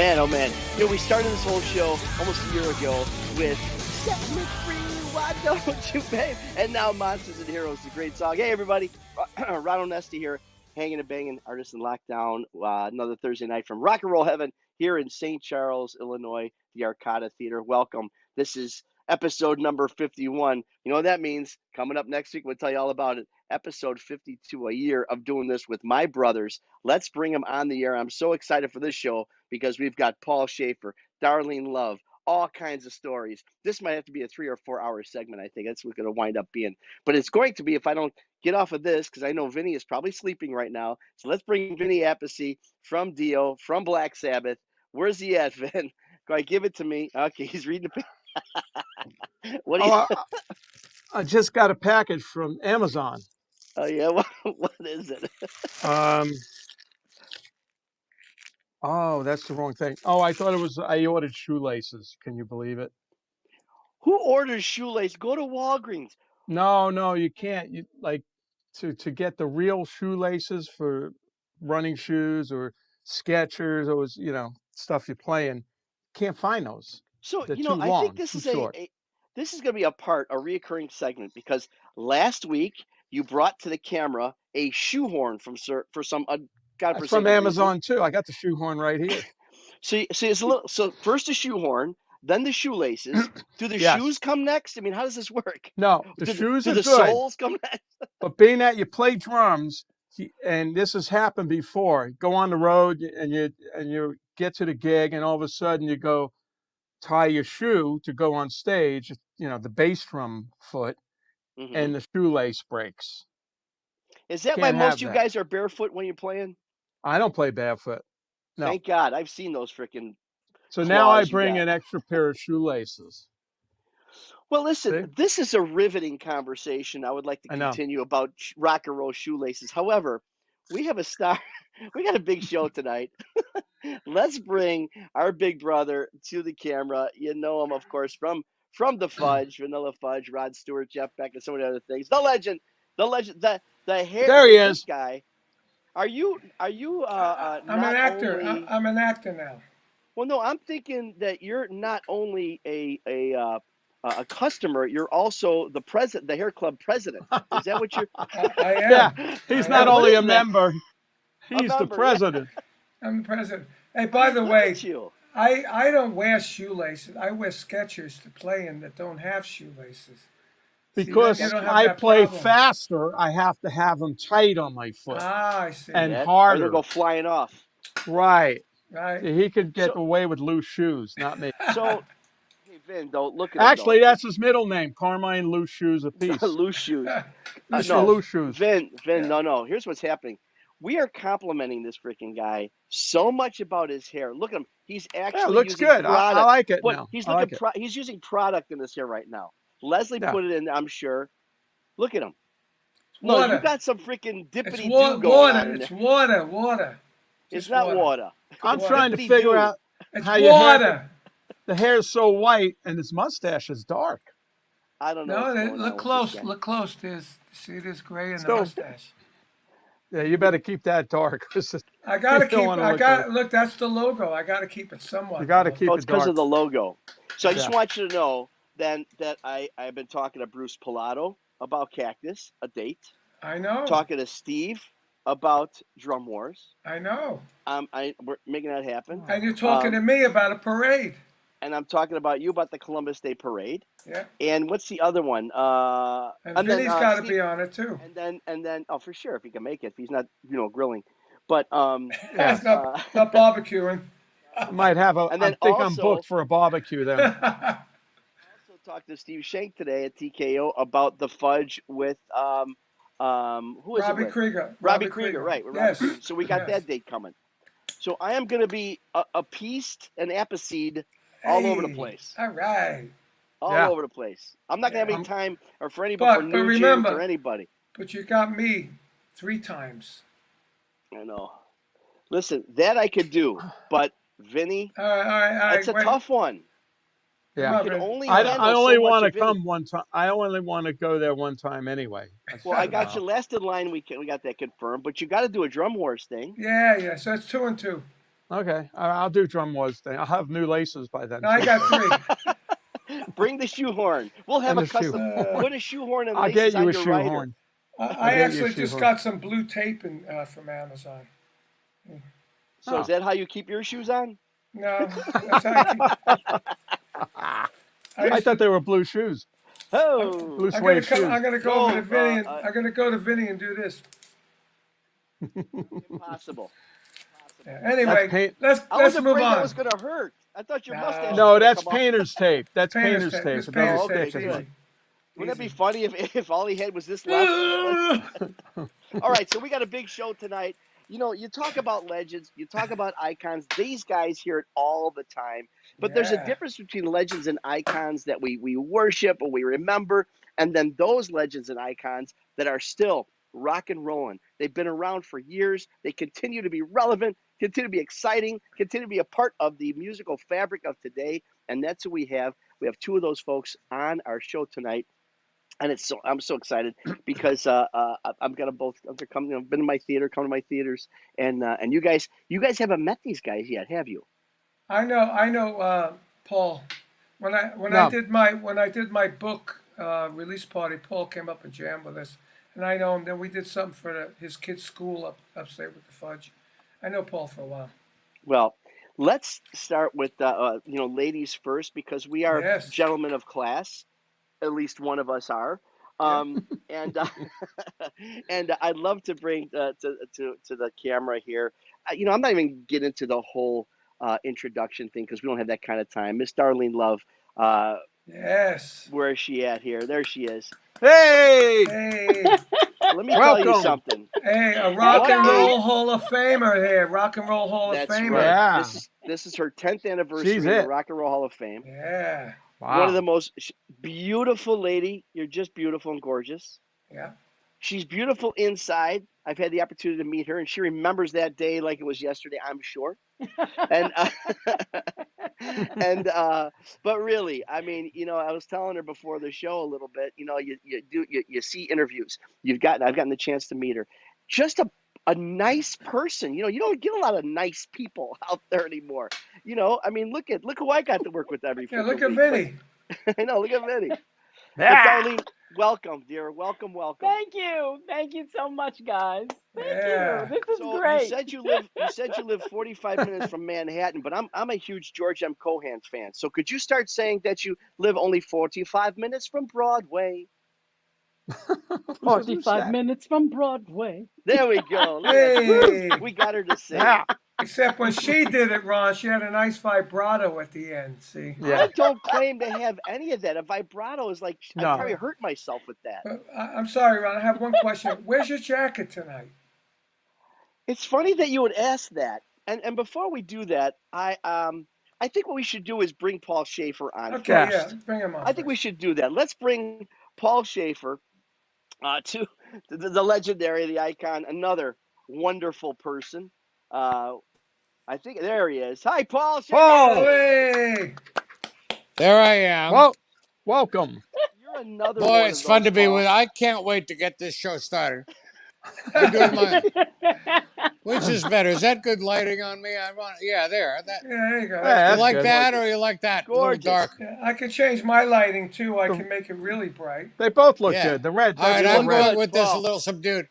Man, oh man. We started this whole show almost a year ago with Set Me Free, Why Don't You, Babe? And now Monsters and Heroes, the great song. Hey, everybody. Ron Onesti here, Hangin' and Bangin', artist in lockdown. Another Thursday night from rock and roll heaven here in St. Charles, Illinois, the Arcada Theater. Welcome. This is episode number 51. You know what that means? Coming up next week, we'll tell you all about it. Episode 52, a year of doing this with my brothers. Let's bring them on the air. I'm so excited for this show because we've got Paul Shaffer, Darlene Love, all kinds of stories. This might have to be a 3 or 4 hour segment, I think. That's what it's going to wind up being. But it's going to be if I don't get off of this, because I know Vinny is probably sleeping right now. So let's bring Vinny Appice from Dio, from Black Sabbath. Where's he at, Vin? Go ahead, give it to me. Okay, he's reading the paper. What do you... I just got a package from Amazon. Oh, yeah? What is it? Oh, that's the wrong thing. Oh, I thought it was, I ordered shoelaces. Can you believe it? Who orders shoelace? Go to Walgreens. No, you can't. You to get the real shoelaces for running shoes or Skechers or stuff you're playing. Can't find those. So, They're too I long, think this too is short. this is going to be a reoccurring segment because last week you brought to the camera a shoehorn for some That's godforsaken from reason. Amazon too. I got the shoehorn right here. See, it's a little. So first the shoehorn, then the shoelaces. Do the Yes. shoes come next? I mean, how does this work? No, the shoes do are the good. soles come next? But being that you play drums, and this has happened before, go on the road and you get to the gig, and all of a sudden you go tie your shoe to go on stage, the bass drum foot, and the shoelace breaks. Is that why Can't most have of you that. guys are barefoot when you're playing? I don't play barefoot. No. Thank God. I've seen those freaking So now I claws you bring got. an extra pair of shoelaces. Well, listen, See? this is a riveting conversation I would like to I know. continue about rock and roll shoelaces. However, we have a star. We got a big show tonight. Let's bring our big brother to the camera. You know him, of course, from the Fudge, Vanilla Fudge, Rod Stewart, Jeff Beck, and so many other things. The legend, the hair. There he this is. guy. Are you I'm not an actor. only? I'm an actor now. Well, no, I'm thinking that you're not only a customer, you're also the president, the hair club president. Is that what you're? I am. Yeah, he's not What only is a that? member, he's the member, yeah. president. I'm the president. Hey, by the Look way, at you. I don't wear shoelaces. I wear Skechers to play in that don't have shoelaces. Because you don't have I that play problem. faster, I have to have them tight on my foot Ah, I see. and Or they'll harder. go flying off. Right. Right. He could get away with loose shoes, not me. So, hey Vin, don't look at him. Actually, that's his middle name, Carmine Loose Shoes Apiece. Loose shoes. Mr. Loose Shoes. Vin, no. Here's what's happening. We are complimenting this freaking guy so much about his hair. Look at him. He's actually looks using good. product. I like it now. He's using product in his hair right now. Leslie put it in, I'm sure. Look at him. No, Water. you got some freaking dippity-doo It's going on. It's water. It's not water. I'm It's trying to dippity-doo. figure out It's how your water. the hair is so white and his mustache is dark. I don't know. No, look close. Look close. See this gray in the mustache. Yeah, you better keep that dark. I gotta keep. Look. That's the logo. I gotta keep it somewhat. You gotta keep it dark. It's because of the logo. So I just want you to know then that I've been talking to Bruce Pilato about Cactus, a date. I know. Talking to Steve about Drum Wars. I know. We're making that happen. And you're talking to me about a parade. And I'm talking about you about the Columbus Day Parade. Yeah. And what's the other one? And Vinny's got to be on it too. And then oh, for sure, if he can make it, if he's not grilling, but That's not barbecuing. I might have a. And then I think I'm booked for a barbecue then. Also talked to Steve Shank today at TKO about the Fudge with who is Robbie it? With? Krieger. Robbie Krieger, right? Yes. So we got that date coming. So I am going to be appeased and appiceed all over the place. All right. All over the place. I'm not going to have any time or for anybody, for New remember, or anybody. But you got me 3 times. I know. Listen, that I could do, but Vinny, all right. It's a tough one. Yeah. I only want to come one time. I only want to go there one time anyway. Well, I got you last in line. We got that confirmed, but you got to do a Drum Wars thing. Yeah. So it's 2 and 2. Okay, I'll do drum was thing. I'll have new laces by then. I Too, got so. 3. Bring the shoehorn. We'll have And a the shoe. custom. Put a shoehorn and I'll get laces you on a your rider. shoehorn. I'll I get you a actually just shoehorn. got some blue tape from Amazon. So Oh. is that how you keep your shoes on? No, that's how I keep. I thought they were blue shoes, Oh, blue I'm gonna suede come. shoes. I'm gonna go over to no, Vinny. I'm gonna go to Vinny and do this. impossible. Yeah. That's Anyway, paint. I was let's move afraid that on. was gonna hurt. I thought your mustache No. was No, gonna that's come off. painter's tape. That's Painter's painter's tape. tape. This It painter's doesn't okay, stick tape's as good. much. Wouldn't that be Easy. funny if all he had was this left? All right, so we got a big show tonight. You know, you talk about legends, you talk about icons. These guys hear it all the time. But there's a Yeah. difference between legends and icons that we worship or we remember, and then those legends and icons that are still rock and rolling. They've been around for years. They continue to be relevant, continue to be exciting, continue to be a part of the musical fabric of today. And that's who we have. We have 2 of those folks on our show tonight. And I'm so excited because I'm gonna both they're coming. You know, been to my theater, come to my theaters, and you guys haven't met these guys yet, have you? I know, Paul. No, When I did my book release party, Paul came up and jammed with us, and I know him. Then we did something for his kid's school upstate with the fudge. I know Paul for a while. Well, let's start with ladies first because we are Yes. gentlemen of class. At least one of us are. Yeah. And and I'd love to bring to the camera here. I'm not even getting into the whole introduction thing because we don't have that kind of time. Miss Darlene Love, uh, Yes. where is she at here? There she is. hey, Hey. Let me tell you welcome. something. Hey, a rock What and a roll Hall of Famer here. Rock and roll Hall of That's Famer. right. Yeah, This is her 10th anniversary she's in the it. Rock and Roll Hall of Fame. Yeah. One of the Wow. most beautiful lady. You're just beautiful and gorgeous. Yeah. She's beautiful inside. I've had the opportunity to meet her, and she remembers that day like it was yesterday, I'm sure. And and but really, I mean, I was telling her before the show a little bit. You see interviews. I've gotten the chance to meet her. Just a nice person. You don't get a lot of nice people out there anymore. I mean, look who I got to work with every Yeah. freaking Look at week. Vinny. But I know, look at Vinny. But Yeah. Darlene, welcome, dear. Welcome, welcome. Thank you. Thank you so much, guys. Thank Yeah. you. This is So great. you said you live 45 minutes from Manhattan, but I'm a huge George M. Cohan fan. So could you start saying that you live only 45 minutes from Broadway? Who 45 said? minutes from Broadway. There we go. Look at that. Hey. We got her to sing. Yeah, Except when she did it, Ron, she had a nice vibrato at the end. See. yeah. I don't claim to have any of that. A vibrato is like I No, probably hurt myself with that. I'm sorry, Ron. I have one question. Where's your jacket tonight? It's funny that you would ask that. And before we do that, I think what we should do is bring Paul Shaffer on Okay, first. yeah, bring him on. I think we should do that. Let's bring Paul Shaffer to the legendary, the icon, another wonderful person. I think there he is. Hi, Paul Shaffer. Paul. Hey. There I am. well, welcome. You're another Boy, one it's of fun those, to be Paul. with. I can't wait to get this show started. I'm doing my. Which is better? Is that good lighting on me? Yeah, there. Yeah, there you go. Yeah, That's that's You like good. that, or you like that? A little Gorgeous. dark. Yeah, I can change my lighting too. I can make it really bright. They both look Yeah. good. The red. All right, that's I'm the red. going with this a Paul. little subdued.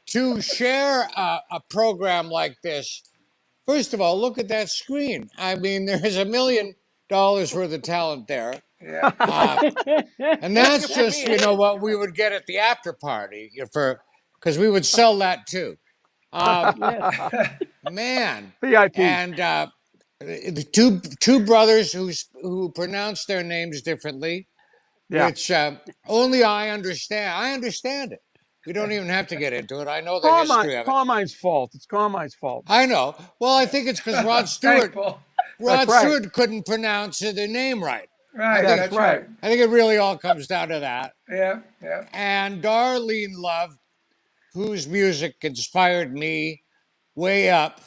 To share a program like this, first of all, look at that screen. I mean, there's $1 million worth of talent there. Yeah. And that's just, what we would get at the after party because we would sell that too. Yes. Man. VIP. And the two brothers who pronounce their names differently, Yeah. which only I understand. I understand it. We don't even have to get into it. I know the history of it. Carmine's fault. It's Carmine's fault. I know. Well, I think it's because Rod Thanks, Stewart Paul. That's right. Stewart couldn't pronounce the name right. Right, That's that's right. right. I think it really all comes down to that. Yeah, yeah. And Darlene Love, whose music inspired me way up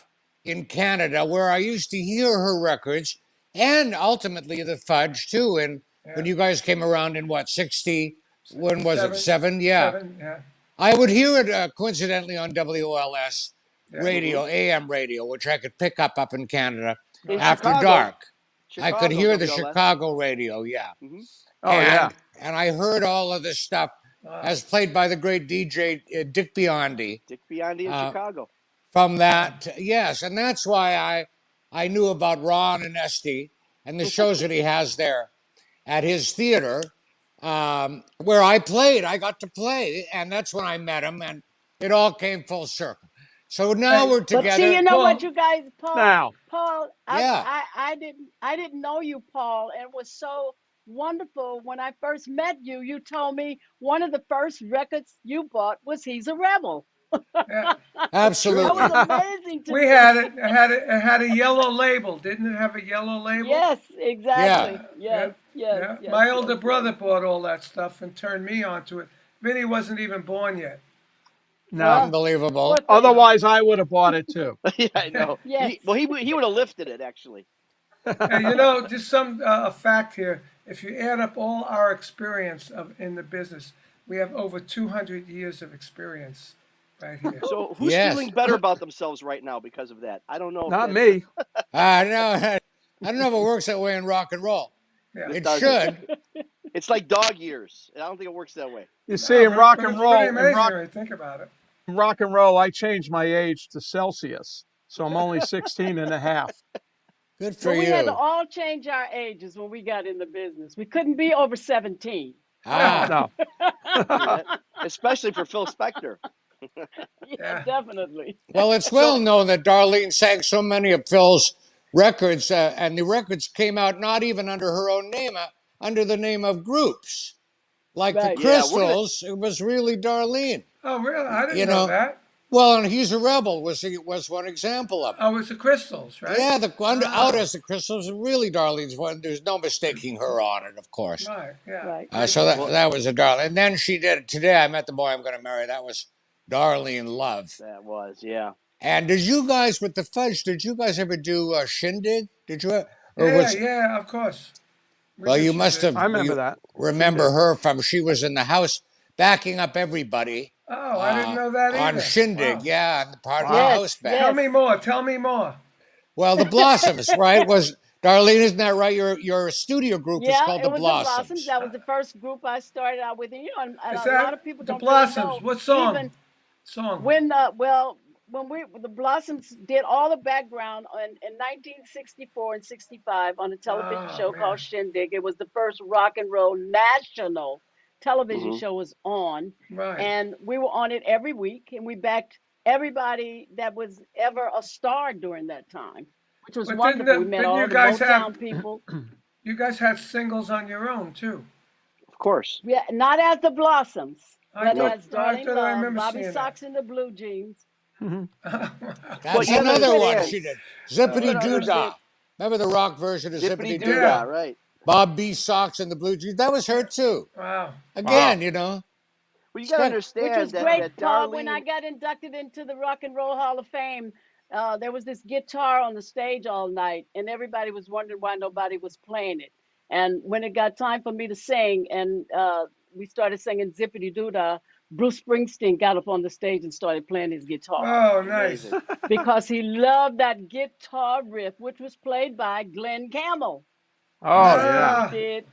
in Canada, where I used to hear her records, and ultimately the Fudge too. And when you guys came around in what, 60? When was it? 7? Yeah. 7, yeah. I would hear it coincidentally on WOLS radio, AM radio, which I could pick up in Canada In after Chicago. dark. I Chicago, could hear the WLS. Chicago radio, yeah. Mhm. Oh, yeah. And I heard all of this stuff as played by the great DJ Dick Biondi. Dick Biondi in Chicago. From that, yes, and that's why I knew about Ron and Esty and the shows that he has there at his theater, where I played. I got to play, and that's when I met him, and it all came full circle. So now we're together. But see, you know Paul. what, you guys, Paul, Now. Yeah. I didn't know you, Paul, and it was so wonderful when I first met you. You told me one of the first records you bought was "He's a Rebel." Yeah. Absolutely. That was amazing to We me. had it. It had a yellow label. Didn't it have a yellow label? Yes, exactly. Yeah. Yes. My older brother bought all that stuff and turned me onto it. Vinny wasn't even born yet. No. Unbelievable. Otherwise, I would have bought it too. Yeah, I know. Yes. He would have lifted it actually. And you know, just some a fact here. If you add up all our experience in the business, we have over 200 years of experience right here. So who's feeling better about themselves right now because of that? I don't know. Not me. I don't know if it works that way in rock and roll. Yeah. It should. It's like dog years. I don't think it works that way. You see, in rock and roll, Think about it. rock and roll, I changed my age to Celsius, so I'm only 16 and a half. Good for But we you. had to all change our ages when we got in the business. We couldn't be over 17. No. Yeah. Especially for Phil Spector. Yeah, definitely. Well, it's well known that Darlene sang so many of Phil's records, and the records came out not even under her own name, under the name of groups. Like the Crystals, it was really Darlene. Oh, really? I didn't know that. Well, and He's a Rebel was one example of it. Oh, it's the Crystals, right? Yeah, out as the Crystals, really Darlene's one. There's no mistaking her on it, of course. Right, yeah. Right. So that was a Darlene. And then she did Today I Met the Boy I'm Going to Marry. That was Darlene Love. That was, yeah. And did you guys, with the Fudge, did you guys ever do Shindig? Did you? Yeah, of course. Well, you must have. I remember that. Remember her from, she was in the house backing up everybody. Oh, I didn't know that either. On Shindig, Wow. yeah, and part of the house band. Tell me more. Well, the Blossoms, right? Was Darlene, isn't that right? Your studio group is called the Blossoms. Yeah, it was the Blossoms. That was the first group I started out with. And, and Is a that lot of people the don't Blossoms? really know. What song? When the Blossoms did all the background in 1964 and 65 on a television show called Shindig. It was the first rock and roll national television show was on. Right. And we were on it every week, and we backed everybody that was ever a star during that time, which was wonderful. We met all the Motown people. You guys had singles on your own, too. Of course. Yeah, not as the Blossoms, but as Darlene Love, Bobby seeing Socks and the Blue Jeans. That's another one she did. Zippity Doo-Dah. Remember the rock version of Zippity Doo-Dah? Right. Bob B. Socks and the Blue Jeans. That was her too. Wow. Again, Well, you got to understand which was great, that Paul. Darlene... When I got inducted into the Rock and Roll Hall of Fame, there was this guitar on the stage all night, and everybody was wondering why nobody was playing it. And when it got time for me to sing, and we started singing Zippity Doo-Dah, Bruce Springsteen got up on the stage and started playing his guitar. Oh, nice. Because he loved that guitar riff, which was played by Glenn Campbell. Oh, yeah. Did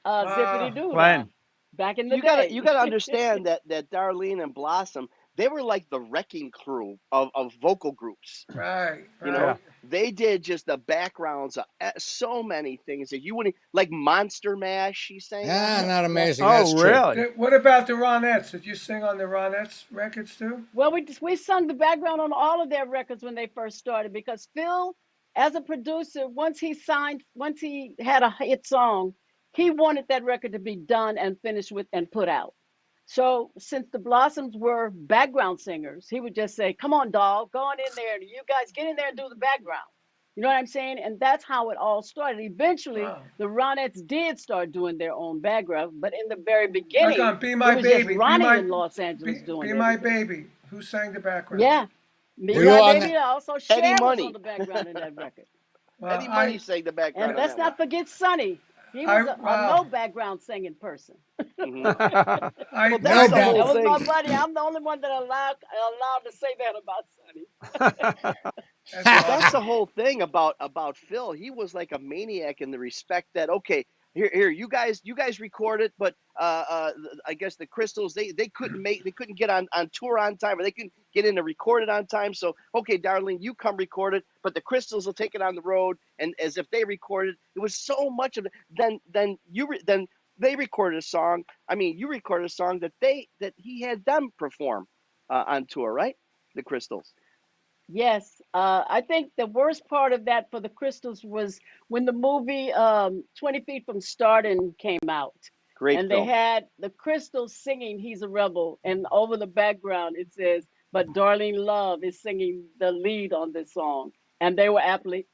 Zippity Doo-Dah Glenn. back in the day. You got to understand that Darlene and Blossom, they were like the wrecking crew of vocal groups. Right. You know, they did just the backgrounds of so many things that you wouldn't, like Monster Mash, she sang. Yeah, not amazing. Oh, really? What about the Ronettes? Did you sing on the Ronettes records, too? Well, we sung the background on all of their records when they first started, because Phil, as a producer, once he had a hit song, he wanted that record to be done and finished with and put out. So since the Blossoms were background singers, he would just say, "Come on, dog, go on in there. You guys get in there and do the background." You know what I'm saying? And that's how it all started. Eventually, the Ronettes did start doing their own background, but in the very beginning, Be My it was Baby. just Ronnie in Los Angeles doing it. Be My Baby. Who sang the background? Yeah. Be My Baby. Also, Cher was on the background in that record. Eddie Money sang the background. And let's not forget Sonny. He I was a no wow. background singing person. Hmm. I Well, No that's the I back. whole That was my thing. buddy. I'm the only one that allowed to say that about Sonny. that's Well, that's awesome. the whole thing about Phil. He was like a maniac in the respect that okay, here you guys record it, but I guess the Crystals they couldn't get on tour on time, or they couldn't get in to record it on time. So okay, Darlene, you come record it, but the Crystals will take it on the road, and as if they recorded. It was so much of it. Then they recorded a song. I mean, you recorded a song that he had them perform on tour, right? The Crystals. Yes, I think the worst part of that for the Crystals was when the movie 20 Feet from Stardom came out, Great and they film. had the Crystals singing "He's a Rebel," and over the background it says, "But Darlene Love is singing the lead on this song," and they were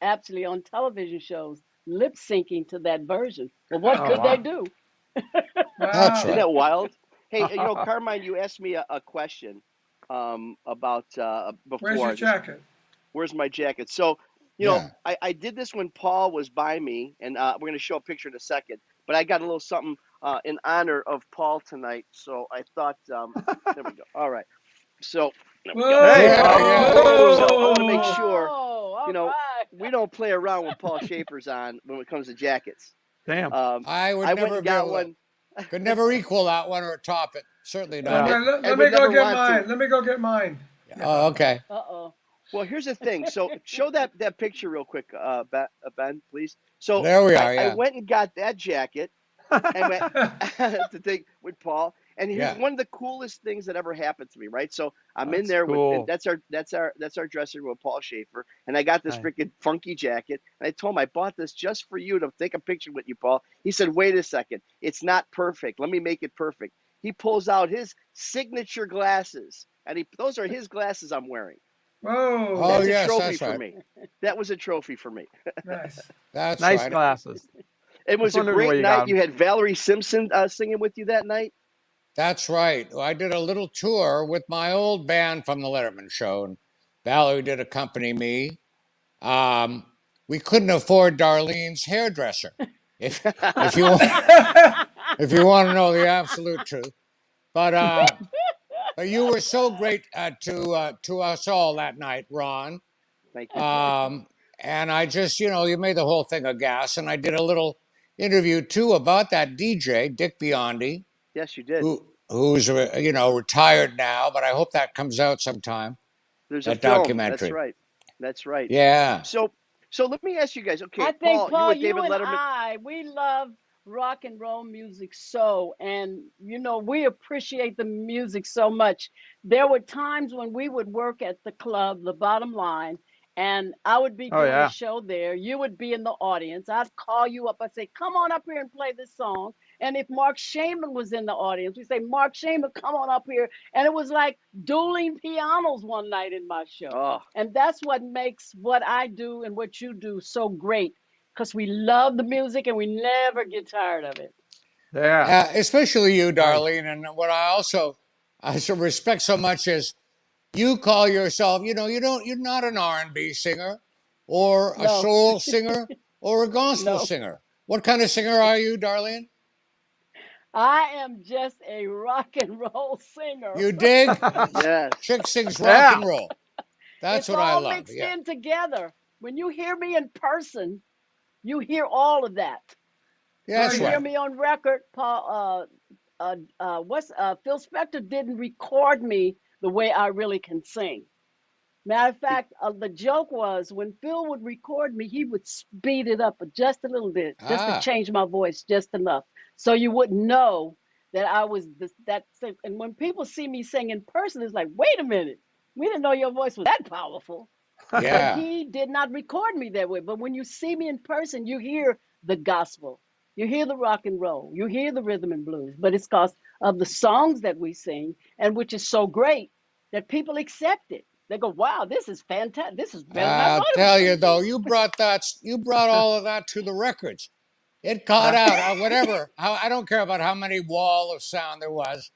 absolutely on television shows lip syncing to that version. Well, what Oh could they wow. do? That's Wow. Isn't right. that wild? Hey, Carmine, you asked me a question about Where's your before this. jacket? Where's my jacket? So, Yeah. I did this when Paul was by me, and we're going to show a picture in a second. But I got a little something in honor of Paul tonight. So I thought, there we go. All right. So there we go. Hey, Whoa! Yeah, Paul. yeah. So I want to make Whoa! sure, Oh, you all know, right. we don't play around with Paul Schaefer's on when it comes to jackets. Damn. I would I went never and be got able to. one. Could never equal that one or top it. Certainly Oh not. Yeah. man, let And me would go never get want mine. to. Let me go get mine. Oh, Yeah. okay. Uh-oh. Well, here's the thing. So show that picture real quick, Ben, please. So There we I, are. I Yeah. went and got that jacket and went to take with Paul. And here's Yeah. one of the coolest things that ever happened to me, right? So I'm in That's there with, and cool. that's our dressing room with Paul Schaefer, and I got this Nice. freaking funky jacket. And I told him I bought this just for you to take a picture with you, Paul. He said, "Wait a second, it's not perfect. Let me make it perfect." He pulls out his signature glasses, and those are his glasses I'm wearing. Oh, Whoa! That's a yes, trophy that's for right. me. That was a trophy for me. Nice. That's Nice right. glasses. It I was was a wondering where great you got night. them. You had Valerie Simpson singing with you that night. That's right. I did a little tour with my old band from the Letterman Show, and Valerie did accompany me. Um, we couldn't afford Darlene's hairdresser. If if you if you want to know the absolute truth, but you were so great to us all that night, Ron. Thank you. Um, and I just, you made the whole thing a gas, and I did a little interview too about that DJ, Dick Biondi, Yes, you did. who's retired now, but I hope that comes out sometime. There's a That film. That's documentary. right. That's right. Yeah. So, so let me ask you guys. I Okay, think, Paul, you Paul, with you David and Letterman. we love rock and roll music so, and we appreciate the music so much. There were times when we would work at the club, the bottom line, and I would be Oh doing a yeah. show there. You would be in the audience. I'd call you up. I'd say, come on up here and play this song. And if Mark Shaman was in the audience, we say, Mark Shaman, come on up here. And it was like dueling pianos one night in my show. Oh, And that's what makes what I do and what you do so great because we love the music and we never get tired of it. Yeah. Especially you, Nice. Darlene. And what I so respect so much is you call yourself, you're not an R&B singer or a No, soul singer or a gospel no. singer. What kind of singer are you, Darlene? I am just a rock and roll singer. You dig? yes. Chick sings rock Yeah. and roll. That's It's what I all love. mixed Yeah. in together. When you hear me in person, you hear all of that. Yeah, When Oh that's you hear yeah. right. me on record, Paul, what's Phil Spector didn't record me the way I really can sing. Matter of fact, the joke was when Phil would record me, he would speed it up just a little bit, just to Ah, change my voice just enough, so you wouldn't know that I was that. And when people see me sing in person, it's like, wait a minute, we didn't know your voice was that powerful. But yeah. he did not record me that way. But when you see me in person, you hear the gospel, you hear the rock and roll, you hear the rhythm and blues. But it's because of the songs that we sing, and which is so great that people accept it. They go, "Wow, this is fantastic. This is better than I I'll thought it was tell going you to be." though, you brought all of that to the records. It caught out. Whatever. I don't care about how many wall of sound there was.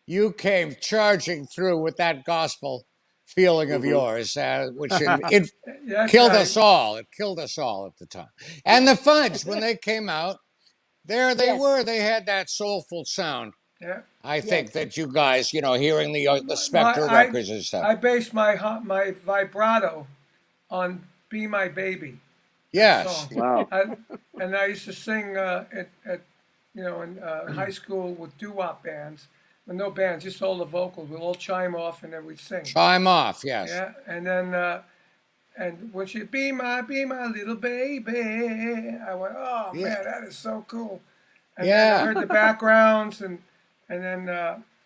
You came charging through with that gospel feeling of Hmm. yours, which it That's killed right. us all. It killed us all at the time. And the Fudge, when they came out, There they Yes. were. They had that soulful sound. Yeah. I think Yes. that you guys, hearing the My Spectre records and stuff. I based my vibrato on "Be My Baby," that Yes. song. Wow. I, and I used to sing at in high school with doo-wop bands. Well, no bands, just all the vocals. We'll all chime off and then we'd sing. Chime off. Yes. Yeah, and then and when she be my little baby, I went, oh Yeah. man, that is so cool. And then I Yeah. heard the backgrounds and then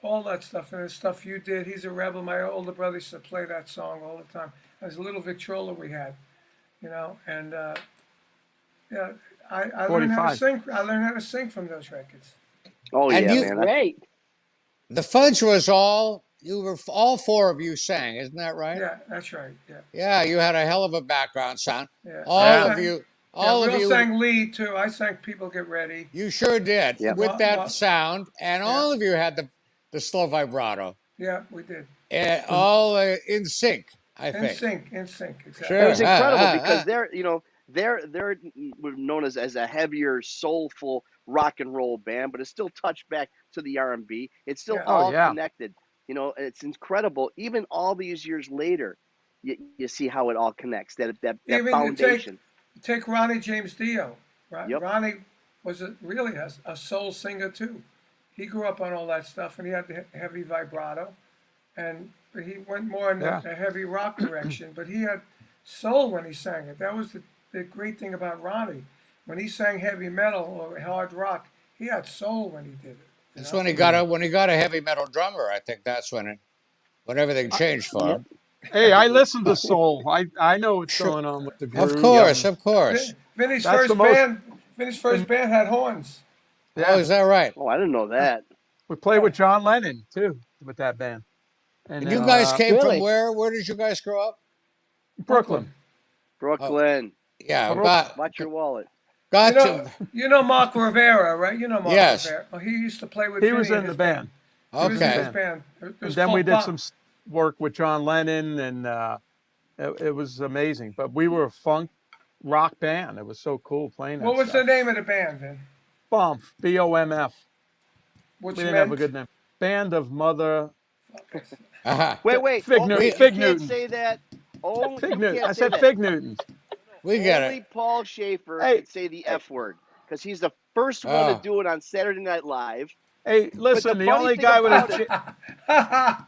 all that stuff and the stuff you did. He's a Rebel. My older brother used to play that song all the time. It was a little Victrola we had, and yeah, I learned how to 45. sing. I learned how to sing from those records. Oh And yeah, you, man. Great. the fudge was all four of you sang, isn't that right? Yeah, that's right. Yeah, Yeah, you had a hell of a background sound. yeah. I All Yeah. of sang. you, Yeah, all we of all you, sang lead too. I sang "People Get Ready." you sure did Yep. with that sound, and Yeah. all of you had the slow vibrato, Yeah, we did. and all in sync. I In think. sync, exactly. It Sure. was incredible because they're known as a heavier, soulful rock and roll band, but it's still touched back to the R&B. It's still Yeah. Oh all yeah. connected. It's incredible. Even all these years later, you see how it all connects. That Even foundation. you take Ronnie James Dio. Right? Yep. Ronnie was really a soul singer too. He grew up on all that stuff, and he had the heavy vibrato, and he went more in Yeah. the heavy rock direction. But he had soul when he sang it. That was the great thing about Ronnie. When he sang heavy metal or hard rock, he had soul when he did it. That's when he got a heavy metal drummer. I think that's when everything changed for Yep. him. Hey, I listen to soul. I know what's Sure. going on with the Of grooves. course, And of course. Vinny's that's the first most. band. Vinny's first band had horns. Oh, Yeah. is that right? Oh, I didn't know that. We played with John Lennon too with that band. And And you then guys came from Really? where? Where did you guys grow up? Brooklyn. Brooklyn, Yeah, watch your wallet. got You know Mark Rivera, right? You know Mark Yes. Rivera. Well, he used to play with He Vinny was in his the band. He was in Okay. his band. It And was then we called did Bob. some work with John Lennon, and it was amazing. But we were a funk rock band. It was so cool playing that What was the stuff. name of the band, Vin? Bomf, BOMF. Which We didn't meant have a good name. Band of Mother Uh-huh. Wait. Fig, Oh, Newt, you Fig can't Newtons. say that. Oh, Fig you Newton. can't I say said that. Fig Newtons. We get Only it. Paul Schaefer Hey, can say the F word because he's the first one to Oh. do it on Saturday Night Live. hey, But listen. the The funny only thing guy with a about it,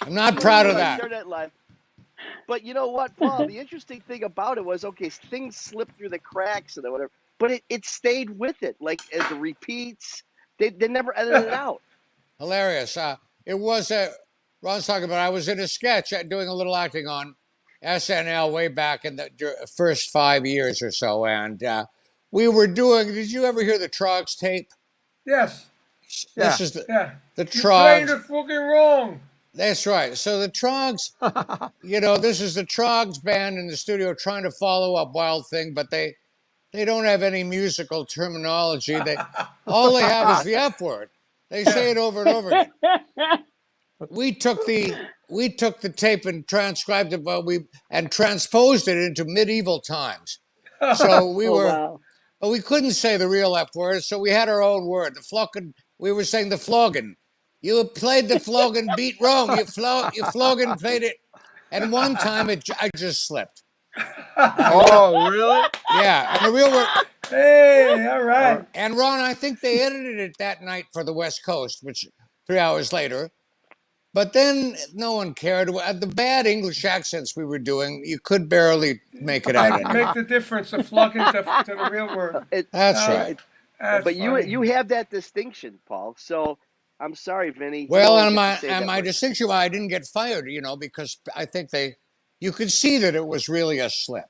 I'm not he proud did of it on that. Saturday Night Live. But you know what, Paul? The interesting thing about it was, okay, things slipped through the cracks and whatever, but it stayed with it. Like as the repeats, they never edited it out. Hilarious. It was Ron's talking about. I was in a sketch doing a little acting on SNL way back in the first 5 years or so, and we were doing. Did you ever hear the Trogs tape? yes, This Yeah. is yeah. the You played Trogs. it fucking wrong. That's right. So the Trogs. This is the Trogs band in the studio trying to follow up Wild Thing, but they don't have any musical terminology. All they have is the F word. They say it over and over again. We took the tape and transcribed it, and transposed it into medieval times. So Oh wow. we couldn't say the real F word, so we had our own word. The flogging. We were saying the flogging. You played the flogging beat wrong. You flogging played it. And one time I just slipped. Oh, really? Yeah, and the real word. Hey, all right. And Ron, I think they edited it that night for the West Coast, which 3 hours later. But then no one cared. The bad English accents we were doing, you could barely make it out Make anymore. the difference of flogging to the real word. That's Uh, right. That's But funny. you have that distinction, Paul. So I'm sorry, Vinny. Well, you and don't get to say that my word. distinction why I didn't get fired, because I think you could see that it was really a slip.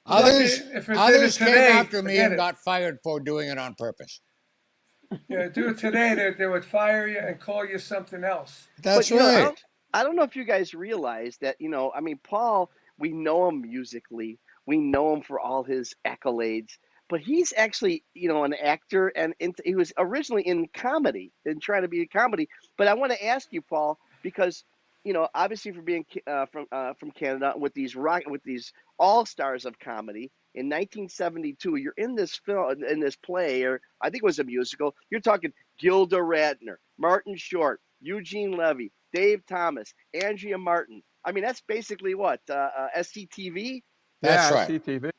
Others if it did it others came today, after me forget and it. got fired for doing it on purpose. Yeah, do it today. They would fire you and call you something else. That's But right. I don't know if you guys realize that, I mean, Paul, we know him musically. We know him for all his accolades, but he's actually, an actor, and he was originally in comedy and trying to be a comedy. But I want to ask you, Paul, because, obviously for being from Canada with these all stars of comedy, in 1972. You're in this film, in this play, or I think it was a musical. You're talking Gilda Radner, Martin Short, Eugene Levy, Dave Thomas, Andrea Martin. I mean, that's basically what SCTV, That's Yeah, right. SCTV.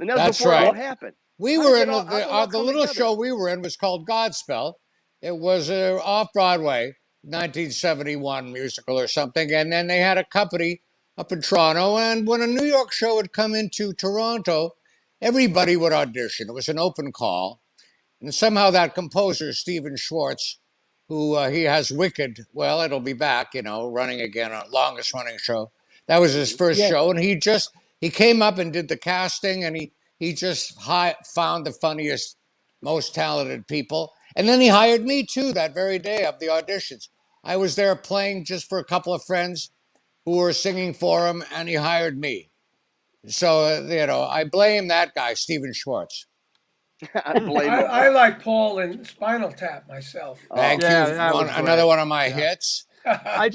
and that was That's before it all right. Yep. happened. We How were did in that all? How did it all the come little together? show we were in was called Godspell. It was off Broadway, 1971 musical or something. And then they had a company up in Toronto. And when a New York show would come into Toronto, everybody would audition. It was an open call. And somehow that composer, Stephen Schwartz, who he has Wicked, well, it'll be back, running again, longest running show. That was his Hmm. first Yes. show. And he came up and did the casting, and he just found the funniest, most talented people. And then he hired me too that very day of the auditions. I was there playing just for a couple of friends who were singing for him, and he hired me. So, I blame that guy, Stephen Schwartz. Blame him. I like Paul in Spinal Tap myself. Oh, Thank you. Yeah, that was Another great. one of my Yeah. hits. I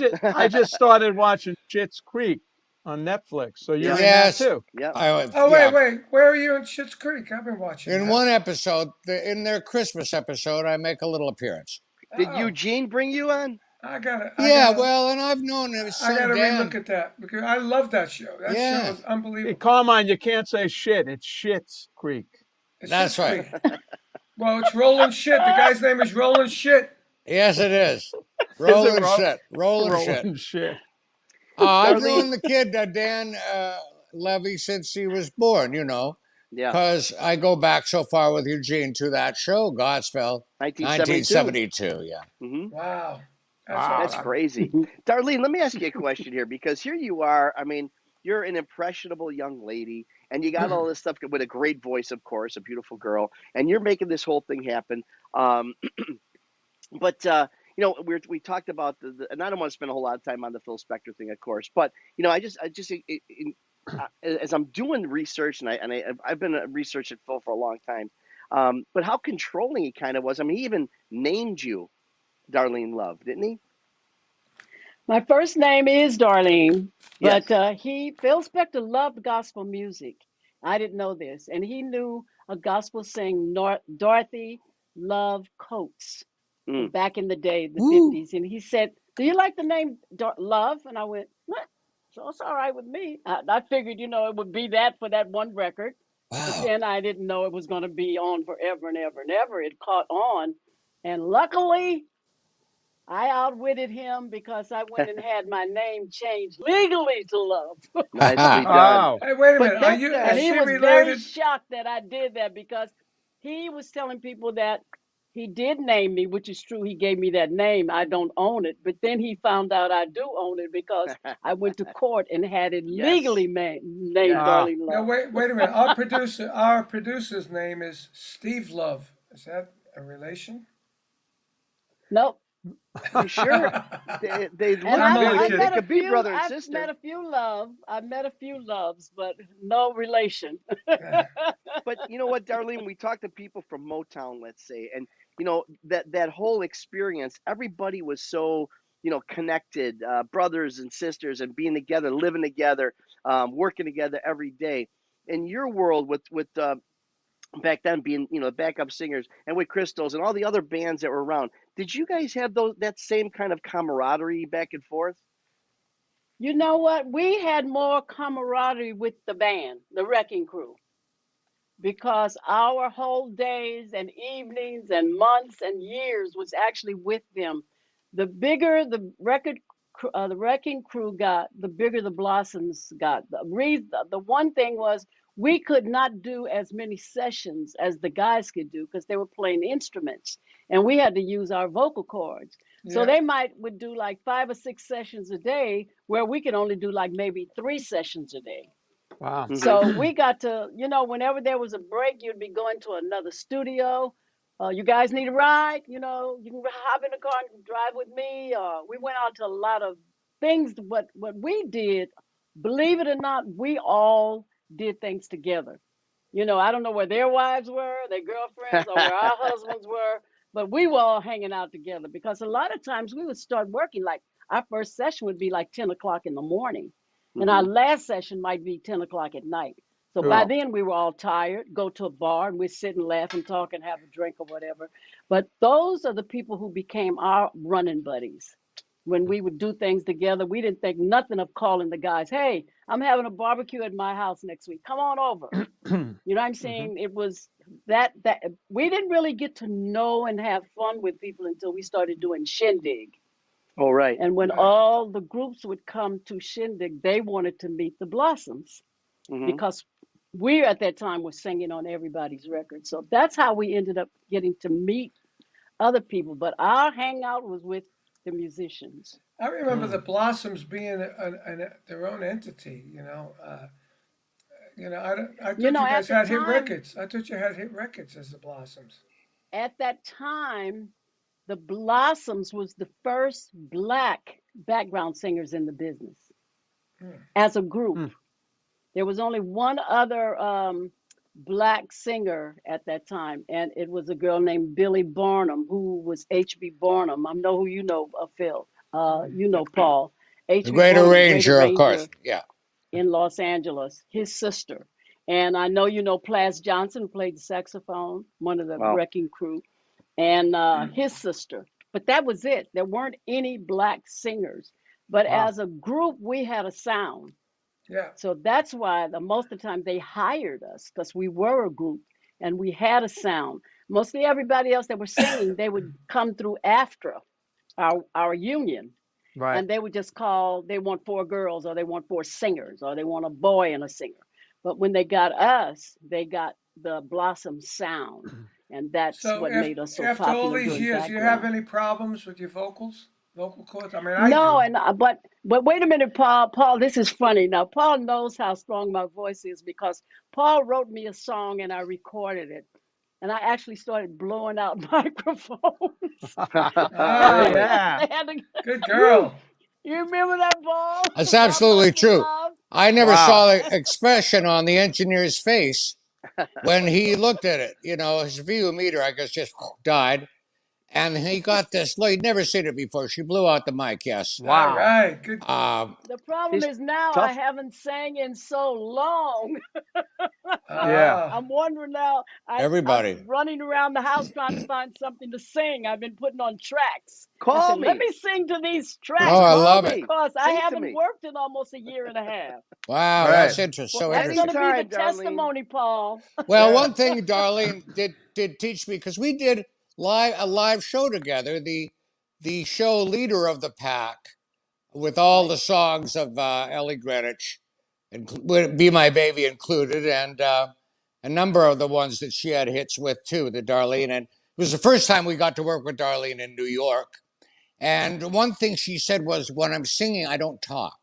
just started watching Schitt's Creek on Netflix. So you're yep, in that Yes. too. yep. Oh, Yeah. wait. Where are you in Schitt's Creek? I've been watching In that. one episode, in their Christmas episode, I make a little appearance. Did Oh, Eugene bring you on? I gotta, I Yeah, gotta, well, and I've known his I son gotta relook Dan. at that because I love that show. That show Yeah, is Hey, unbelievable. Carmine, you can't say shit. It's Schitt's Creek. It's that's Schitt's right. Creek. Well, it's Roland Shit. The guy's name is Roland Shit. Yes, it is. Is it Rolling shit. Rolling shit. rolling shit? I've Darlene. known the kid, Dan Levy, since he was born, Yeah, because I go back so far with Eugene to that show, Godspell, 1972. 1972. Yeah. Hmm. Wow, that's Wow. That's awesome. crazy. Darlene, let me ask you a question here because here you are. I mean, you're an impressionable young lady and you got all this stuff with a great voice, of course, a beautiful girl, and you're making this whole thing happen. Um, but we talked about and I don't want to spend a whole lot of time on the Phil Spector thing, of course, but as I'm doing research, I've been researching Phil for a long time, but how controlling he kind of was. I mean, he even named you Darlene Love, didn't he? My first name is Darlene, Yes. but Phil Spector loved gospel music. I didn't know this, and he knew a gospel singer, Dorothy Love Coates, from Mm. back in the day, the Woo. 50s, and he said, "Do you like the name Love?" And I went, "What?" So it's all right with me. I figured, it would be that for that one record, but Wow. then I didn't know it was going to be on forever and ever and ever. It caught on, and luckily I outwitted him because I went and had my name changed legally to Love. Nicely done. Wow. Hey, wait a But minute. that And Is he she was very related? shocked that I did that because he was telling people that he did name me, which is true. He gave me that name. I don't own it. But then he found out I do own it because I went to court and had it yes, legally named yes. Ah. Darlene No, Love. wait a minute. Our producer's name is Steve Love. Is that a relation? Nope. You sure? They And look I'm only very. I've They kidding. met a could be few. brother and I've sister. met a few love. I've met a few loves, but no relation. But you know what, Darlene? We talk to people from Motown, let's say, and that whole experience. Everybody was so connected, brothers and sisters, and being together, living together, working together every day. In your world, with back then being backup singers and with Crystals and all the other bands that were around, did you guys have that same kind of camaraderie back and forth? You know what? We had more camaraderie with the band, the Wrecking Crew, because our whole days and evenings and months and years was actually with them. The bigger the Wrecking Crew got, the bigger the Blossoms got. The one thing was we could not do as many sessions as the guys could do because they were playing instruments, and we had to use our vocal cords. So Yeah. they would do like 5 or 6 sessions a day, where we could only do like maybe 3 sessions a day. Wow. Hmm. So we got to, whenever there was a break, you'd be going to another studio. You guys need a ride? You can hop in the car and drive with me. We went out to a lot of things. What we did, believe it or not, we all did things together. I don't know where their wives were, their girlfriends, or where our husbands were, but we were all hanging out together because a lot of times we would start working like our first session would be like 10 o'clock in the morning, and our Hmm. last session might be 10 o'clock at night. So by Cool. then we were all tired, go to a bar and we'd sit and laugh and talk and have a drink or whatever. But those are the people who became our running buddies. When we would do things together, we didn't think nothing of calling the guys, hey, I'm having a barbecue at my house next week. Come on over. You know what I'm Mhm. saying? It was that we didn't really get to know and have fun with people until we started doing Shindig. Oh, right. And when Right. all the groups would come to Shindig, they wanted to meet the Blossoms Hmm. because we at that time were singing on everybody's record. So that's how we ended up getting to meet other people. But our hangout was with the musicians. I remember the Mm. Blossoms being their own entity. I You thought know, you guys had hit records. I thought you had hit records as the Blossoms. at that time, the Blossoms was the first black background singers in the business Hmm. as a group. Mm. There was only one other black singer at that time, and it was a girl named Billy Barnum, who was H.B. Barnum. I know who you know, Phil. You know Paul. The H.B. great Barnum, great arranger, of course. arranger Yeah. in Los Angeles, his sister. And I know you know Plas Johnson, who played the saxophone, one of the Wow. wrecking crew, and his sister. But that was it. There weren't any black singers. But Wow. as a group, we had a sound. Yeah. So that's why most of the time they hired us because we were a group and we had a sound. Mostly everybody else that were singing, they would come through after our union, Right. and they would just call, they want 4 girls or they want 4 singers or they want a boy and a singer. But when they got us, they got the Blossom sound. And that's So what made us so after all popular these doing years, do you have background. any problems with your vocal cords? I mean, I No, do. and but wait a minute, Paul. Paul, this is funny. Now, Paul knows how strong my voice is because Paul wrote me a song and I recorded it, and I actually started blowing out microphones. And Ah, Really? Yeah. they had to, good you girl. you remember that, Paul, That's about absolutely Monsters true. Love? I never Wow. saw the expression on the engineer's face when he looked at it. His view meter, I guess, just died. And he got this. He'd never seen it before. She blew out the mic, yes. All Wow. right, good. Uh, The problem He's is now I tough. haven't sang in so long. Yeah. Ah, I'm wondering now. I'm everybody. running around the house trying to find something to sing. I've been putting on tracks. I Call said, let me. me sing to these Oh, Please I tracks call love it. me. because I Sing to haven't me. worked in almost a year and a half. Wow, Right. that's interesting. Well, So that's going interesting. to be the Anytime, Darlene. testimony, Paul. Well, yeah. one thing Darlene did teach me because we did a live show together. The show Leader of the Pack with all Right. the songs of Ellie Greenwich, and would Be My Baby included, and a number of the ones that she had hits with too. The Darlene, and it was the first time we got to work with Darlene in New York. And one thing she said was, "When I'm singing, I don't talk.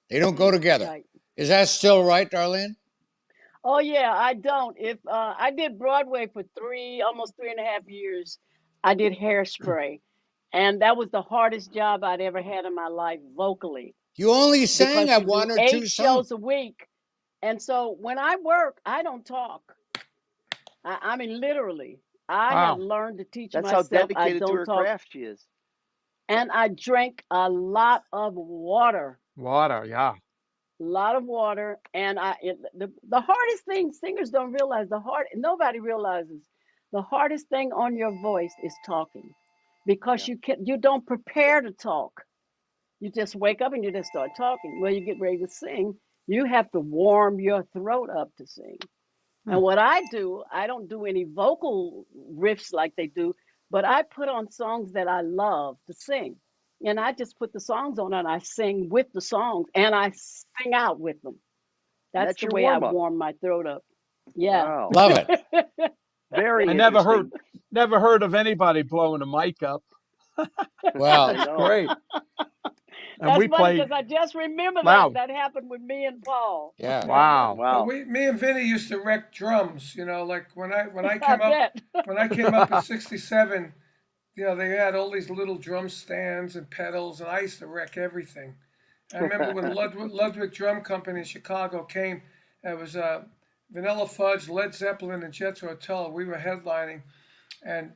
They don't go together." Right. Is that still right, Darlene? Oh yeah, I don't. If I did Broadway for almost 3.5 years, I did Hairspray, and that was the hardest job I'd ever had in my life vocally You only sang because at you do one or two 8 shows songs. a week. And so when I work, I don't talk. I mean, literally, I have Wow. learned to teach That's how myself I dedicated to don't her talk. craft she is. And I drank a lot of water, Water. Yeah. a lot of water. And the hardest thing singers don't realize, nobody realizes the hardest thing on your voice is talking because Yeah. you don't prepare to talk. You just wake up and you just start talking. Well, you get ready to sing. You have to warm your throat up to sing. Hmm. And what I do, I don't do any vocal riffs like they do, but I put on songs that I love to sing. And I just put the songs on and I sing with the songs and I sing out with them. And That's that's the your way I warm up. warm my throat up. Yeah. Wow. Love it. Very I interesting. never heard of anybody blowing a mic up. I Well, That's know. great. And That's we funny played. because I just remember that Wow. that happened with me and Paul. yeah. Well, Wow. well, Wow. me and Vinny used to wreck drums. Like I bet. when I came up in '67. They had all these little drum stands and pedals, and I used to wreck everything. I remember when Ludwig Drum Company in Chicago came. It was Vanilla Fudge, Led Zeppelin, and Jethro Tull. We were headlining, and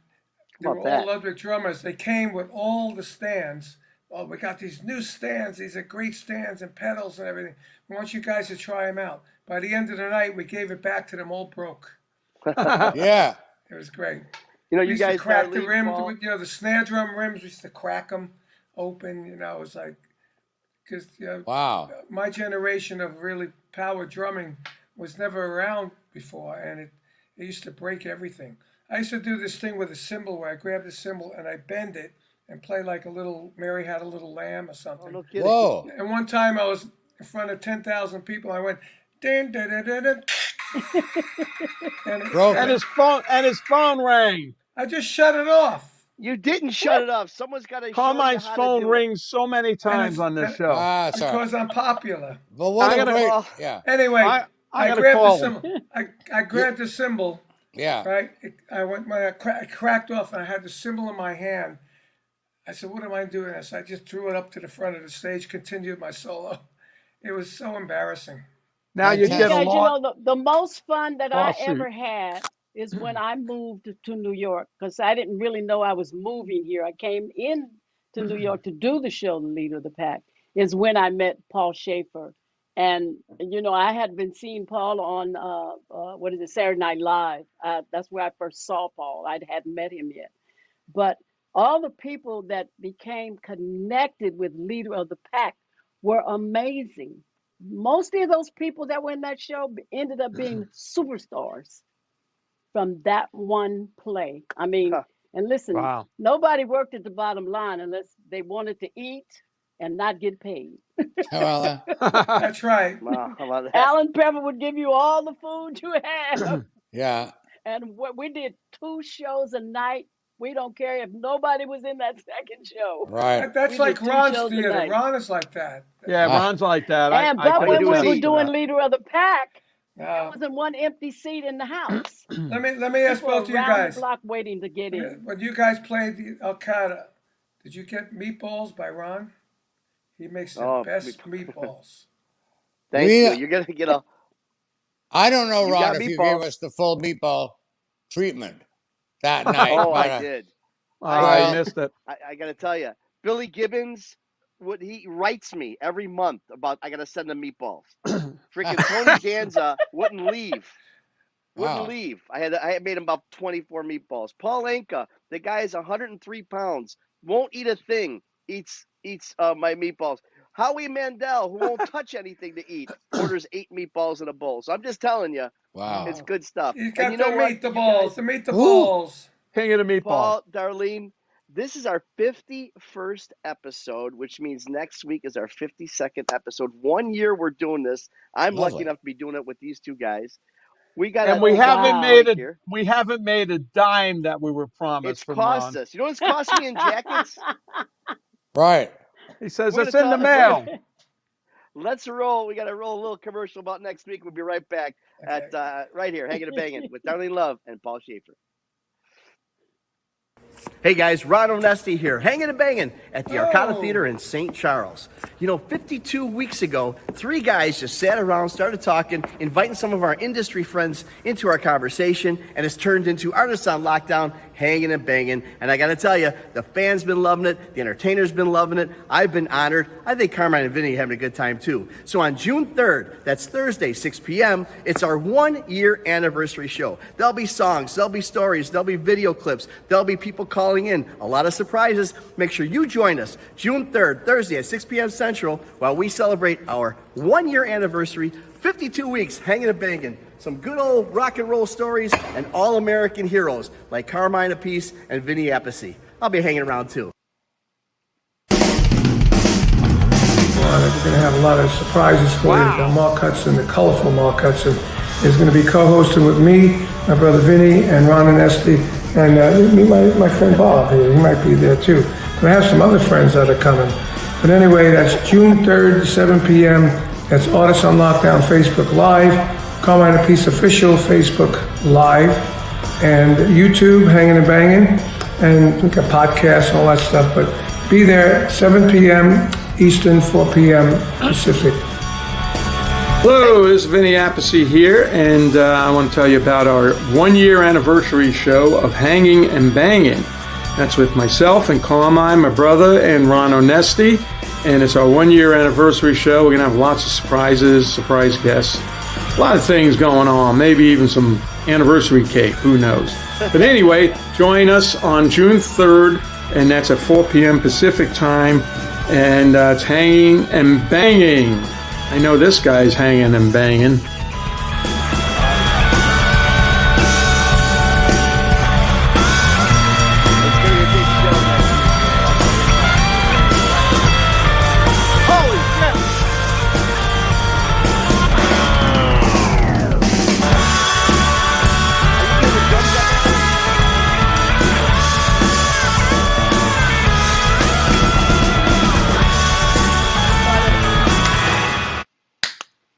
they How were about all that? Ludwig drummers. They came with all the stands, "Oh, we got these new stands. These are great stands and pedals and everything. We want you guys to try them out." By the end of the night, we gave it back to them all broke. Yeah. It was great. You know, We you used to guys, crack the Darlene, rims. Paul, You know, the snare drum rims. We used to crack them open. You know, it was like, because Wow. my generation of really power drumming was never around before, and it used to break everything. I used to do this thing with a cymbal where I grab the cymbal and I bend it and play like a little Mary Had a Little Lamb or oh, something. no kidding. Whoa. And one time I was in front of 10,000 people. I went, "Din, din, din, din, din." Broke And it. his phone rang. I just shut it off. You didn't shut it off. Someone's got to show you Carmine's how phone to do it. rings so many times on this show. Ah, sorry. Because I'm popular. But what I a gotta- great. Well, Yeah. Anyway, I I gotta grabbed the call him. cymbal. I grabbed the cymbal, Yeah. right? I cracked off and I had the cymbal in my hand. I said, "What am I doing?" I said, "I just threw it up to the front of the stage, continued my solo." It was so embarrassing. Now you Fantastic. get a Guys, you lot. know, the most fun that I Lawsuit. ever had is when I moved to New York, because I didn't really know I was moving here. I came in to New York to do the show, The Leader of the Pack, is when I met Paul Shaffer. And, you know, I had been seeing Paul on, Saturday Night Live. That's where I first saw Paul. I hadn't met him yet. But all the people that became connected with Leader of the Pack were amazing. Most of those people that were in that show ended up being superstars from that one play. I mean, Huh. and listen, Wow. nobody worked at the bottom line unless they wanted to eat and not get paid. Well, That's right. Wow, how about that? Alan Pepper would give you all the food you have. yeah. And we did 2 shows a night. We don't care if nobody was in that second show. Right. That's We like did 2 Ron's shows a theater. night. Ron is like that. Yeah, Ah. Ron's like that. And I but can when we attest were to doing that. Leader of the Pack, there Now, wasn't one empty seat in the house. let me ask People both of you around guys. the block waiting to get in. When you guys played the Al-Qaeda, did you get meatballs by Ron? He makes the Oh, best meatballs. Thank We- you. You're going to get a. I don't know, You Ron, got if you meatballs. gave us the full meatball treatment that night. Oh, but, I did. I Well- missed it. I got to tell you, Billy Gibbons, he writes me every month about I got to send him meatballs. Freaking Tony Danza wouldn't leave. Wouldn't Wow. leave. I had made him about 24 meatballs. Paul Anka, the guy is 103 pounds, won't eat a thing. Eats my meatballs. Howie Mandel, who won't touch anything to eat, orders 8 meatballs in a bowl. So I'm just telling you, Wow. it's good stuff. He's And got you know the what, meat the you balls, guys- the meat the Ooh. balls. King of the meatball. Paul, Darlene, this is our 51st episode, which means next week is our 52nd episode. 1 year we're doing this. I'm lucky Lovely. enough to be doing it with these 2 guys. We got And a we big haven't wow. made break a here. we haven't made a dime that we were promised It's from cost Ron. us. You know what it's cost me in jackets? Right. He says We're it's gonna in the talk- mail. Let's roll. We got to roll a little commercial about next week. We'll be right back at right here, Hanging and Banging with Darlene Love and Paul Shaffer. Hey guys, Ron Onesti here, hanging and banging at the Arcada Oh. Theater in St. Charles. You know, 52 weeks ago, 3 guys just sat around, started talking, inviting some of our industry friends into our conversation, and it's turned into Artists on Lockdown, hanging and banging. And I gotta tell you, the fans been loving it, the entertainers been loving it, I've been honored. I think Carmine and Vinny are having a good time too. So on June 3rd, that's Thursday, 6 p.m., it's our 1-year anniversary show. There'll be songs, there'll be stories, there'll be video clips, there'll be people calling in, a lot of surprises. Make sure you join us June 3rd, Thursday at 6 p.m. Central, while we celebrate our 1-year anniversary, 52 weeks hanging and banging. Some good old rock and roll stories and all-American heroes like Carmine Appice and Vinny Appice. I'll be hanging around too. We're going to have a lot of surprises for you. The Mark Hudson, the colorful Mark Hudson, is going to be co-hosting with me, my brother Vinny, and Ron Onesti, and my friend Bob here. He might be there too. We have some other friends that are coming. But anyway, that's June 3rd, 7 p.m. That's Artists on Lockdown Facebook Live, Carmine Appice Official Facebook Live, and YouTube, Hanging and Banging, and we got podcasts and all that stuff. But be there, 7 p.m. Eastern, 4 p.m. Pacific. Hello, this is Vinny Appice here, and I want to tell you about our 1-year anniversary show of Hanging and Banging. That's with myself and Carmine, my brother, and Ron Onesti. And it's our 1-year anniversary show. We're going to have lots of surprises, surprise guests, a lot of things going on, maybe even some anniversary cake, who knows. But anyway, join us on June 3rd, and that's at 4 p.m. Pacific time, and it's Hanging and Banging. I know this guy's hanging and banging.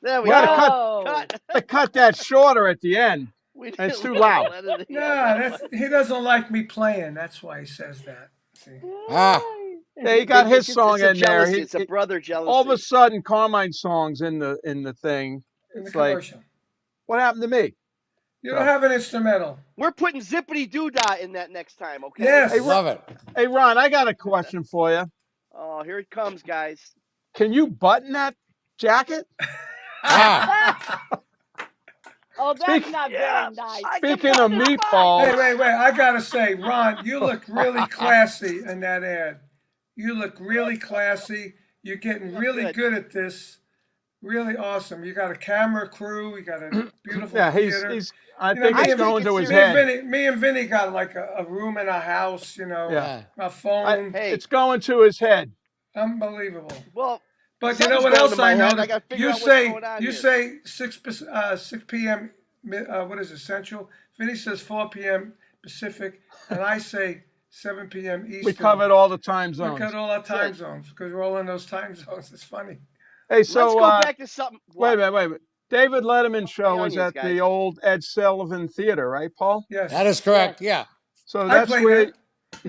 There we Gotta go. cut. I cut that shorter at the end. We It's too didn't loud. let it in. No, he doesn't like me playing. That's why he says that. See? Ah, Yeah, he got his song it's a in there. jealousy. It's a brother jealousy. All of a sudden, Carmine's song's in the thing. In the It's like, commercial. what happened to me? You don't have an instrumental. We're putting Zippity Doo-Dah in that next time, okay? Yes. Hey, love it. Hey, Ron, I got a question for you. Oh, here it comes, guys. Can you button that jacket? Ah, Oh, that's not very nice. Speaking of meatballs, Hey, wait. I got to say, Ron, you look really classy in that ad. You look really classy. You're getting really good at this. Really awesome. You got a camera crew. You got a beautiful yeah, theater. he's. I You know, think me it's and- going to his me and head. me and Vinny got like a room in a house, you know, Yeah. a phone. Hey, It's going to his head. Unbelievable. well, But you know something's what going else to my I know? head. I gotta figure You out what's say going on you here. say 6 p.m. What is it, Central? Vinny says 4 p.m. Pacific, and I say 7 p.m. Eastern. We covered all the time We zones. covered all our time it. zones because we're all in those time zones. It's funny. Hey, so let's go back to something. wait What? a minute. David Letterman's show was onions, at guys. the old Ed Sullivan Theater, right, Paul? Yes. that is correct. Yeah. So I that's played where there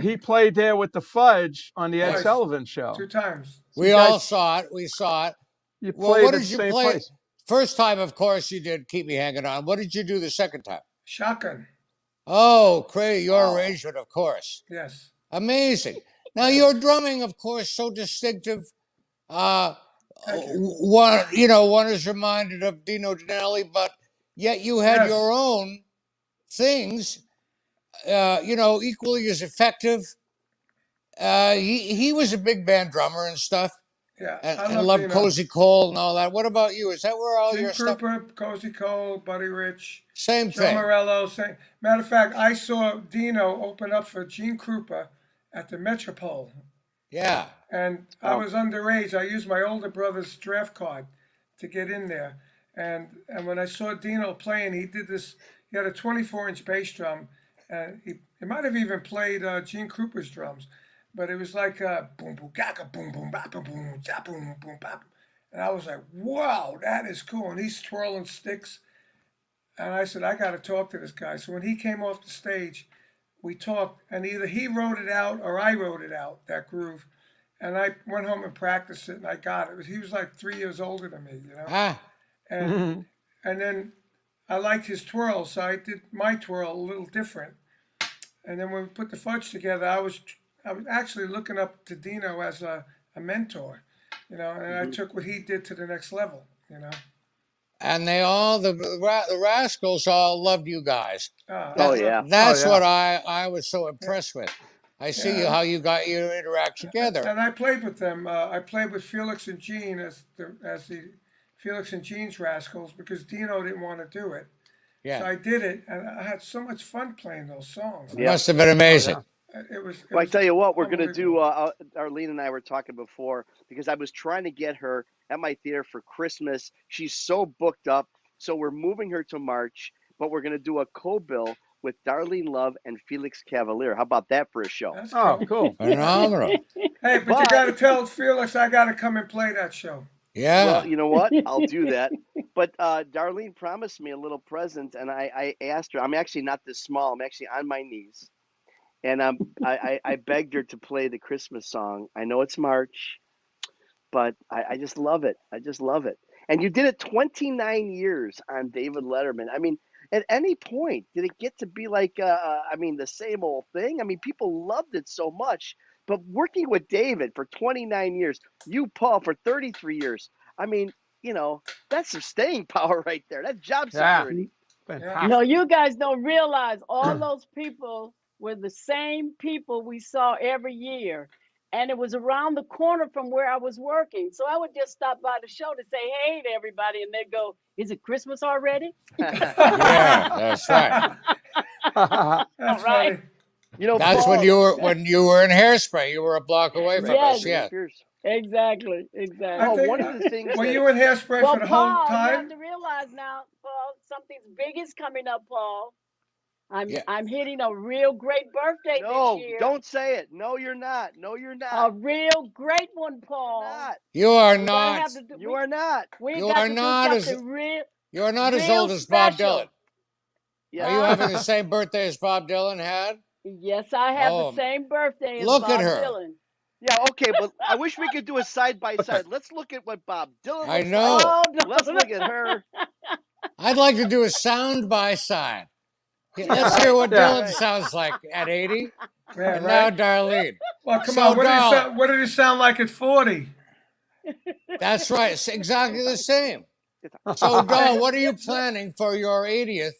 he played there with the Fudge on the Ed Twice. Sullivan show. 2 times. We you guys- all saw it. We saw it. You Well, played what at did the you same play? place. First time, of course, you did Keep Me Hanging On. What did you do the second time? Shotgun. Oh, great. Your arrangement, of course. Yes. Amazing. Now, your drumming, of course, so distinctive. Thank you. One is reminded of Dino Danelli, but yet you had Yes. your own things, equally as effective. He was a big band drummer and stuff, Yeah. and I love loved Dino. Cozy Cole and all that. What about you? Is that where all Jim your stuff? Krupa, Cozy Cole, Buddy Rich, Same Joe thing. Morello. Matter of fact, I saw Dino open up for Gene Krupa at the Metropole. Yeah. And I was underage. I used my older brother's draft card to get in there. And when I saw Dino playing, he did this. He had a 24-inch bass drum, and he might have even played Gene Krupa's drums, but it was like boom boom gaga boom boom ba boom boom ja boom boom ba. And I was like, wow, that is cool. And he's twirling sticks. And I said, I got to talk to this guy. So when he came off the stage, we talked, and either he wrote it out or I wrote it out, that groove. And I went home and practiced it, and I got it. He was like 3 years older than me, you know. Ah. And then I liked his twirl, so I did my twirl a little different. And then when we put the Fudge together, I was actually looking up to Dino as a mentor, you know, and I took what he did to the next level, you know. And they all the Rascals all loved you guys. Oh, yeah. That's Oh, yeah. what I was so impressed with. I see Yeah. how you got your interaction together. And I played with them. I played with Felix and Gene as the Felix and Gene's Rascals because Dino didn't want to do it. So Yeah. I did it, and I had so much fun playing those songs. It must have been amazing. It was. Well, I tell you what, we're going to unbelievable. do, Arlene and I were talking before, because I was trying to get her at my theater for Christmas. She's so booked up. So we're moving her to March, but we're going to do a co-bill with Darlene Love and Felix Cavalier. How about that for a show? That's Oh, cool. cool. Phenomenal. Hey, but you But- got to tell Felix I got to come and play that show. Yeah. Well, you know what? I'll do that. But Darlene promised me a little present, and I asked her. I'm actually not this small. I'm actually on my knees. And I begged her to play the Christmas song. I know it's March, but I just love it. I just love it. And you did it 29 years on David Letterman. I mean, at any point did it get to be like, I mean, the same old thing? I mean, people loved it so much. But working with David for 29 years, you, Paul, for 33 years, I mean, that's some staying power right there. That's job Yeah, security. Yeah. No, fantastic. you guys don't realize all those people were the same people we saw every year. And it was around the corner from where I was working. So I would just stop by the show to say hey to everybody, and they'd go, "Is it Christmas already?" Yeah, that's right. All That's right. funny. That's Paul, when you were in Hairspray. You were a block away from right, us. Yes, St. Yes. Pierce. exactly. I Paul, Exactly. think, one of the things were that, you in Hairspray Well, for the whole Paul, you have time? to realize now, Paul, something's big is coming up, Paul. I'm Yeah. I'm hitting a real great birthday this no, year. don't say it. No, you're not. No, you're not. A real great one, No, you're Paul. not. You are We gotta not. have to do You are not. we You got are to do not as. something real You are not as real old as Bob Dylan. special. Yeah. Are you Huh? having the same birthday as Bob Dylan had? Yes, I have the Oh, same birthday as look at Bob her. Dylan. Yeah, okay, but I wish we could do a side by side. Let's look at what Bob Dylan I looks like. know. Oh no. Let's look at her. I'd like to do a sound by side. Yeah, Yeah, let's hear right. what Yeah. Dylan Right. sounds like at 80, Yeah, and now right. Darlene. Well, come So, on. Darl, What did he sound like at 40? that's right. It's exactly the same. Good So, time. Darl, what are you planning for your 80th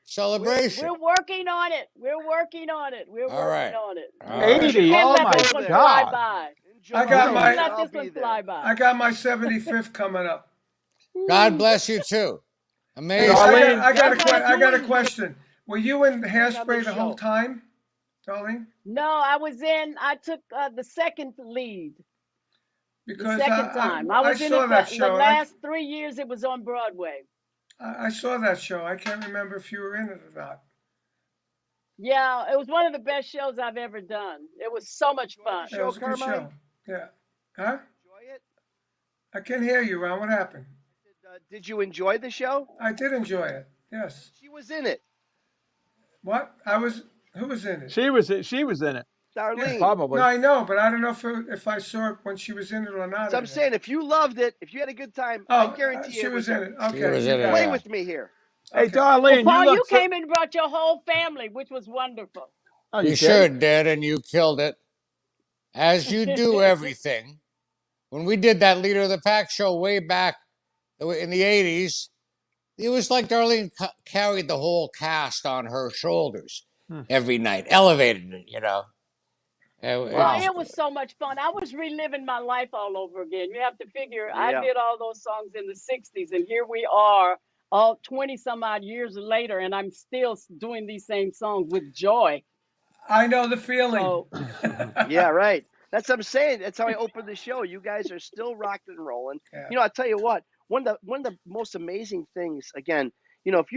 celebration? We're working on it. We're working on it. We're All working right. on it. All We right. should 80. Can't Oh all let my go this one there fly God. by. in I July. got You We don't. my should Let all this be one there. fly by. I got my 75th coming up. God bless you too. Hey, Amazing. Darlene, What are you I got a doing question. Were you in working on Hairspray this the whole show? time, darling? No, I took the second lead. The Because second time. I I was in it saw for that the show, and last 3 years it was on Broadway. I saw that show. I can't remember if you were in it or not. Yeah, it was one of the best shows I've ever done. It was so much Enjoy fun. the Yeah, it show, was a good Carmine? show. Yeah. Huh? Enjoy it? I can't hear you, Ron. What happened? Did you enjoy the show? I did enjoy it. Yes. She was in it. What? Who was in it? she was in it. Yeah. Darlene. No, Probably. I know, but I don't know if I saw it when she was in it or not. So I'm saying, if you loved it, if you had a good time, I Oh, guarantee she it was was in her. it. She Okay, was you in it. got Play it. Yeah. with me here. Hey, Okay. Well, Darlene, you Paul, look you so. came and brought your whole family, which was wonderful. Oh, You you sure did? did, and you killed it. As you do everything. When we did that Leader of the Pack show way back in the 80s, it was like Darlene carried the whole cast on her shoulders Hmm. every night, elevated it. It Well, Wow. was, it was so much fun. I was reliving my life all over again. You have to figure I Yeah. did all those songs in the 60s, and here we are all 20 some odd years later, and I'm still doing these same songs with joy. I know the feeling. So, Yeah, right. That's what I'm saying. That's how I opened the show. You guys are still rocking and rolling. Yeah. I'll tell you what. One of the most amazing things, again, if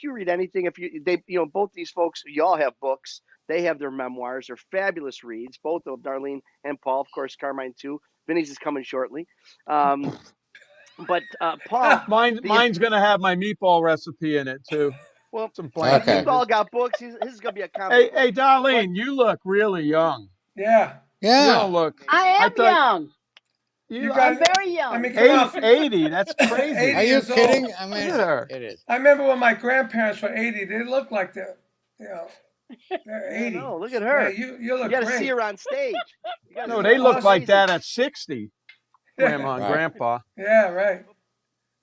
you read anything, if you they both these folks, you all have books. They have their memoirs. They're fabulous reads. Both of Darlene and Paul, of course, Carmine too. Vinny's is coming shortly. But Paul, Mine's gonna have my meatball recipe in it too. well, Some yeah, plant he's okay. all changes. got books. His is gonna be a comic Hey, book. hey, But Darlene, you look really young. Yeah. You Yeah. don't look. I I am thought young. You you I'm got. very I mean, young. come 80. on. 80. That's crazy. 80 Are you years old. kidding? I Look mean, at her. it is. I remember when my grandparents were 80. They looked like they're yeah, 80. no, look at Yeah, her. you You look got to see great. her on stage. You got to You No, see look they her. look It's awesome. like that amazing. at 60, Yeah, Grandma and Right. Grandpa. yeah, right.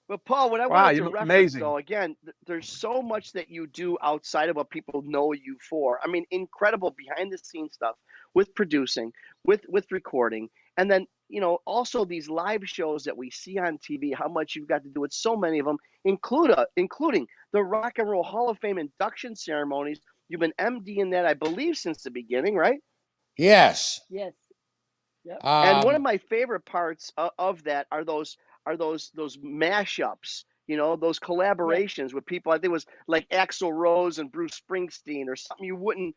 But Paul, what I Wow, wanted you to look reference amazing. though, again, there's so much that you do outside of what people know you for. I mean, incredible behind the scenes stuff with producing, with recording, and then also these live shows that we see on TV. How much you've got to do with so many of them, including the Rock and Roll Hall of Fame induction ceremonies. You've been MD in that, I believe, since the beginning, right? Yes. Yes. Yep. And one of Um, my favorite parts of that are those mashups, those Yes. collaborations with people. I think it was like Axl Rose and Bruce Springsteen or something you wouldn't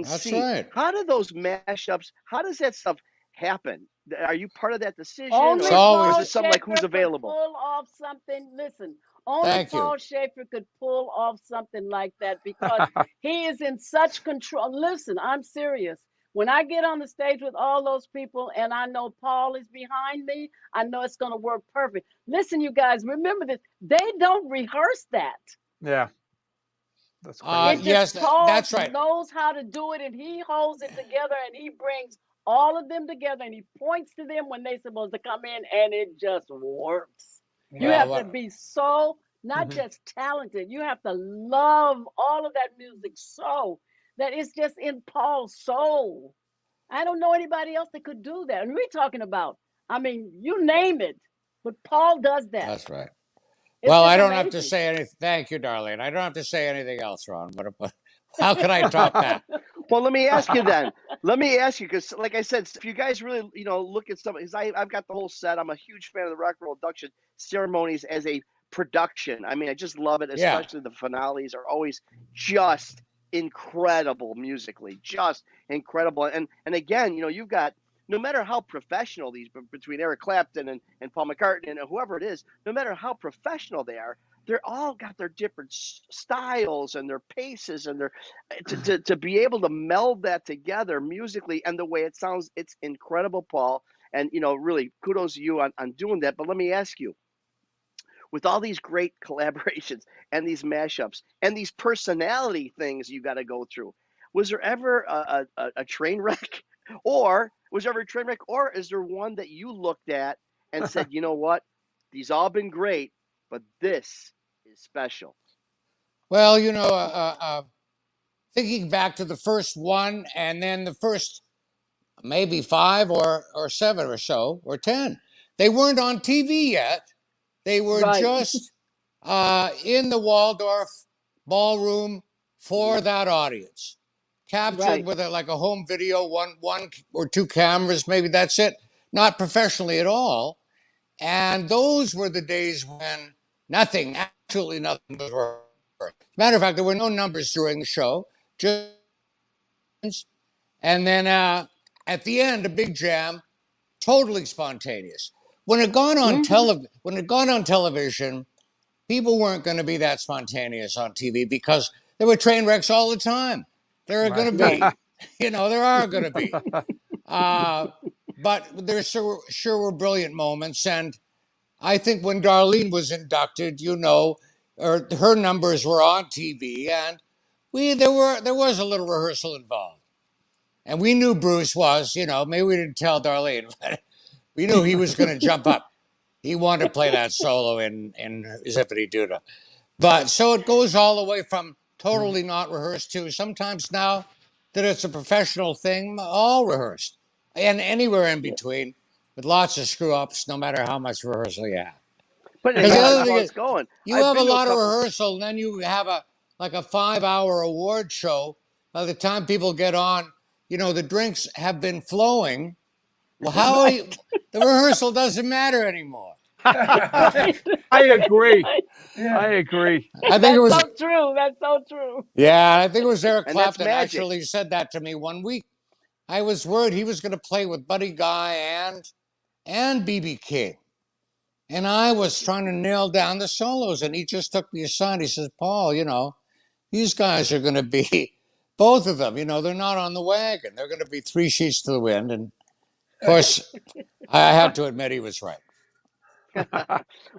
that's see. right. How do those mashups? How does that stuff happen? Are you part of that decision, It's Only or is Paul it always. something like Schaefer who's could available? pull off something. Listen, only Thank you. Paul Schaefer could pull off something like that because he is in such control. Listen, I'm serious. When I get on the stage with all those people and I know Paul is behind me, I know it's going to work perfect. Listen, you guys, remember this. They don't rehearse that. Yeah, that's crazy. It just Yes, Paul that's right. knows how to do it, and he holds it together, and he brings all of them together, and he points to them when they're supposed to come in, and it just works. You Yeah. Well, have to what? be so not Hmm. just talented, you have to love all of that music so that it's just in Paul's soul. I don't know anybody else that could do that. And we're talking about, I mean, you name it, but Paul does that. That's right. It's Well, just I don't have to amazing. say anything. Thank you, Darlene. I don't have to say anything else, Ron. How can I top that? Well, let me ask you then. Let me ask you because, like I said, if you guys really, look at some, because I've got the whole set. I'm a huge fan of the rock and roll induction ceremonies as a production. I mean, I just love it. Yeah. Especially the finales are always just incredible musically, just incredible. And again, you've got no matter how professional these between Eric Clapton and Paul McCartney and whoever it is, no matter how professional they are, they're all got their different styles and their paces and their to be able to meld that together musically and the way it sounds, it's incredible, Paul. And really kudos to you on doing that. But let me ask you, with all these great collaborations and these mashups and these personality things you got to go through, was there ever a train wreck, or was there ever a train wreck, or is there one that you looked at and said, you know what, these all been great, but this is special? Well, thinking back to the first one and then the first maybe five or seven or so or 10, they weren't on TV yet. They were Right, just in the Waldorf ballroom Hmm. for that audience, captured right, with like a home video, one or two cameras, maybe that's it. Not professionally at all. And those were the days when nothing, absolutely nothing was rehearsed. Matter of fact, there were no numbers during the show, just and then at the end, a big jam, totally spontaneous. Hmm. When it gone on television, people weren't going to be that spontaneous on TV because there were train wrecks all the time. There are going Right. to right. be, there are going to be. Uh, but there sure were brilliant moments. And I think when Darlene was inducted, her numbers were on TV, and there was a little rehearsal involved. And we knew Bruce was, maybe we didn't tell Darlene, but we knew he was going to jump up. He wanted to play that solo in Zippity Doo. But so it goes all the way from totally not rehearsed to sometimes now that it's a professional thing, all rehearsed. And anywhere in Yeah. between with lots of screw ups, no matter how much rehearsal you have. But Because hey, the that's other how thing it's is, going. you I've have a been to a lot of couple. rehearsal, and then you have a 5 hour award show. By the time people get on, the drinks have been flowing. Well, how are Right. you? The rehearsal doesn't matter anymore. Right. I agree. Right. I Yeah. agree. I think it That's was, so true. That's so true. yeah, I think it was Eric And that's Clapton magic. actually said that to me one week. I was worried he was going to play with Buddy Guy and BB King. And I was trying to nail down the solos, and he just took me aside. He says, Paul, these guys are going to be, both of them, they're not on the wagon. They're going to be three sheets to the wind. And of course, I had to admit he was right.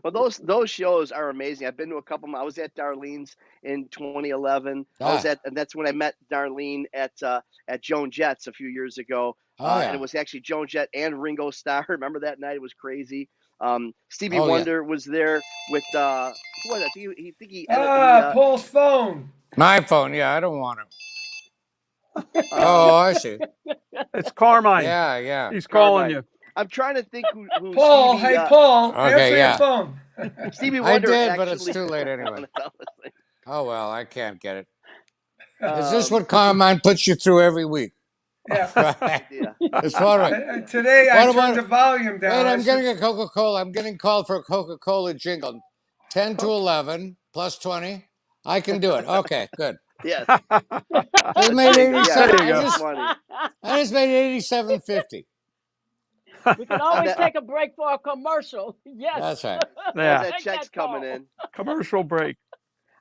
Well, those shows are amazing. I've been to a couple. I was at Darlene's in 2011. Ah, And that's when I met Darlene at Joan Jett's a few years ago. oh, And it yeah. was actually Joan Jett and Ringo Starr. Remember that night? It was crazy. Stevie Oh, yeah. Wonder was there with who was it? I think he ended he Paul's phone. My phone, yeah, I don't want to. Oh, um I see. It's Carmine. Yeah, yeah. He's calling Carmine. you. I'm trying to think who Paul, hey Paul, Okay, answer your yeah. phone. Stevie I Wonder did, but it's actually. too late I'm anyway. gonna tell this thing. Oh, well, I can't get it. Is this Um, what Carmine puts you through every week? Yeah. Right. yeah. It's all right. Today I What turned about, the volume wait, down. I I'm getting said, a Coca Cola. I'm getting called for a Coca Cola jingle. 10 to 11 plus 20. I can do it. Okay, good. Yes. Just A made jingle. Yeah. There 87. you go. That's funny. I just made 87.50. We can And always that, take a break for a commercial. Yes. That's right. as Yeah. that Take check's that coming call. in. Commercial break.